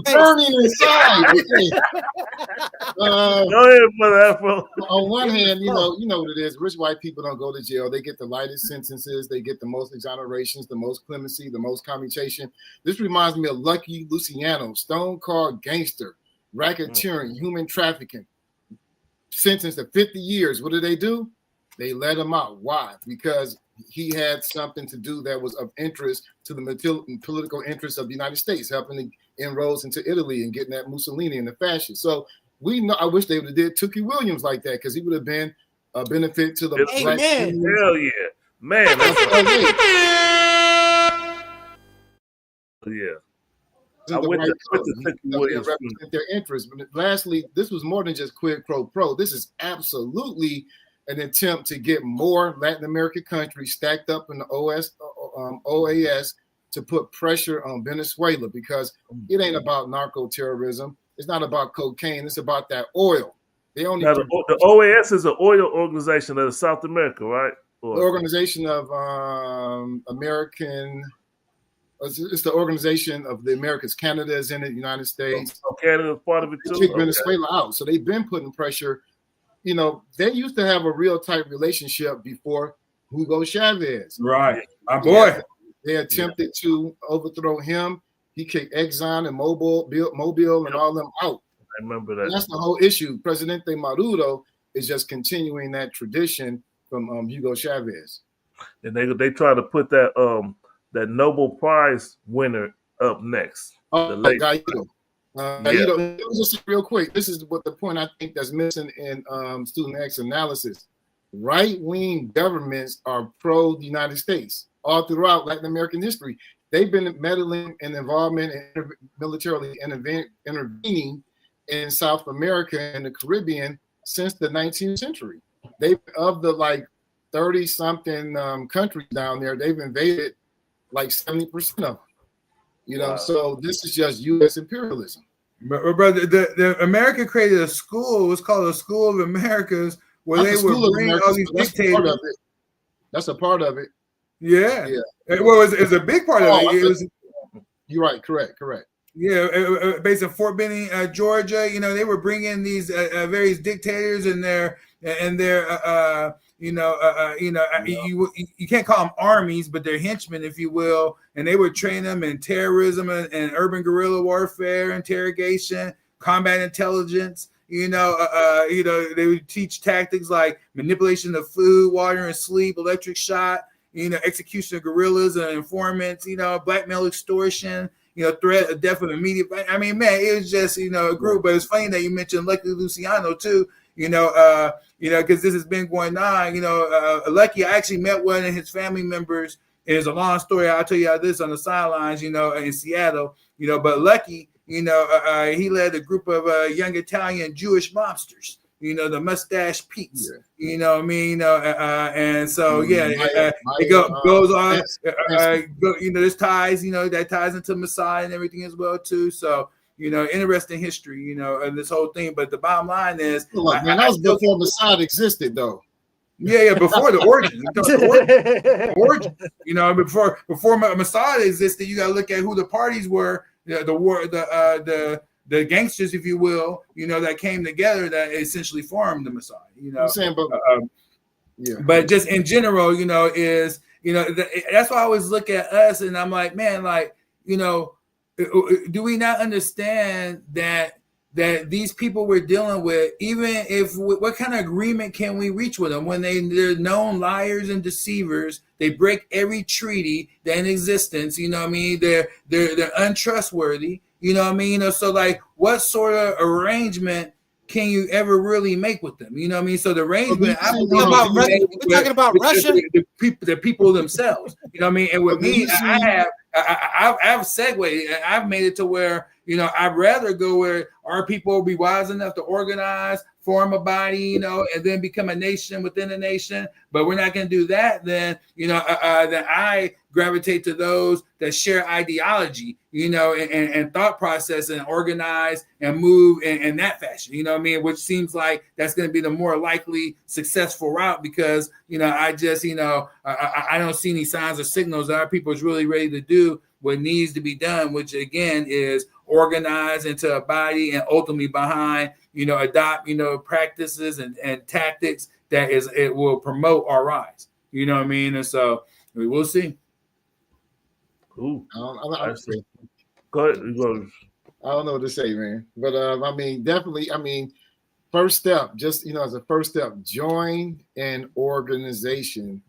burning inside. Go ahead, Brother Afro. On one hand, you know what it is. Rich white people don't go to jail. They get the lightest sentences. They get the most exonerations, the most clemency, the most commutation. This reminds me of Lucky Luciano, stone cold gangster, racketeering, human trafficking, sentenced to 50 years. What do? They let him out. Why? Because he had something to do that was of interest to the political interests of the United States, helping to inroads into Italy and getting at Mussolini and the fascists. So we know. I wish they would have did Tookie Williams like that, because he would have been a benefit to the black community. Hell yeah, man. Yeah. I went to Williams. Represent their interests. But lastly, this was more than just quid pro quo. This is absolutely an attempt to get more Latin American countries stacked up in the OAS to put pressure on Venezuela, because it ain't about narco terrorism. It's not about cocaine. It's about that oil. They only the OAS is an oil organization of South America, right? The organization of American. It's the organization of the Americas. Canada is in it. United States. Canada's part of it too. Kick Venezuela out. So they've been putting pressure. They used to have a real tight relationship before Hugo Chavez. Right. My boy. They attempted to overthrow him. He kicked Exxon and Mobile and all them out. I remember that. And that's the whole issue. Presidente Maduro is just continuing that tradition from Hugo Chavez. And they try to put that Nobel Prize winner up next. Guaido. Just real quick, this is what the point I think that's missing in Student X analysis. Right-wing governments are pro the United States all throughout Latin American history. They've been meddling and involvement and militarily intervening in South America and the Caribbean since the 19th century. Of the 30-something countries down there, they've invaded like 70% of them. Wow. So this is just U.S. imperialism. Brother, the America created a school. It was called the School of Americas, where they would bring all these dictators. That's a part of it. Yeah. Well, it's a big part of it. You're right. Correct. Yeah, based in Fort Benning, Georgia. They were bringing these various dictators and their you can't call them armies, but they're henchmen, if you will. And they would train them in terrorism and urban guerrilla warfare, interrogation, combat intelligence. They would teach tactics like manipulation of food, water, and sleep, electric shock, execution of guerrillas and informants, blackmail, extortion, threat of death of immediate. I mean, man, it was just, a group. But it's funny that you mentioned Lucky Luciano too. Because this has been going on. Lucky, I actually met one of his family members, It's a long story. I'll tell you this on the sidelines, in Seattle, but Lucky, he led a group of young Italian Jewish mobsters, the Mustache Pete's, you know what I mean? And so, it goes on, there's ties, that ties into Messiah and everything as well, too. So, interesting history, and this whole thing. But the bottom line is, look, man, that was before Messiah existed, though. Yeah, before the origin. Before Messiah existed, you got to look at who the parties were, the gangsters, if you will, that came together that essentially formed the Messiah. I'm saying, but just in general, that's why I always look at us, and I'm like, man, do we not understand that these people we're dealing with, even if what kind of agreement can we reach with them when they're known liars and deceivers? They break every treaty that in existence. You know what I mean? They're untrustworthy. You know what I mean? So like, what sort of arrangement can you ever really make with them? You know what I mean? So the arrangement, we're talking about Russia, the people themselves. You know what I mean? And with me, I've segued. I've made it to where I'd rather go where our people will be wise enough to organize, form a body, and then become a nation within a nation. But we're not going to do that. Then then I gravitate to those that share ideology, and thought process, and organize and move in that fashion. You know what I mean? Which seems like that's going to be the more likely successful route, because I just I don't see any signs or signals that our people is really ready to do what needs to be done, which again is organize into a body and ultimately behind adopt practices and tactics that it will promote our rise. You know what I mean? And so we'll see. Cool. Go ahead. I don't know what to say, man. But definitely. First step, just as a first step, join an organization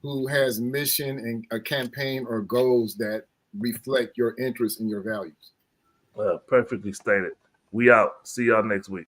who has mission and a campaign or goals that reflect your interests and your values. Perfectly stated. We out. See y'all next week.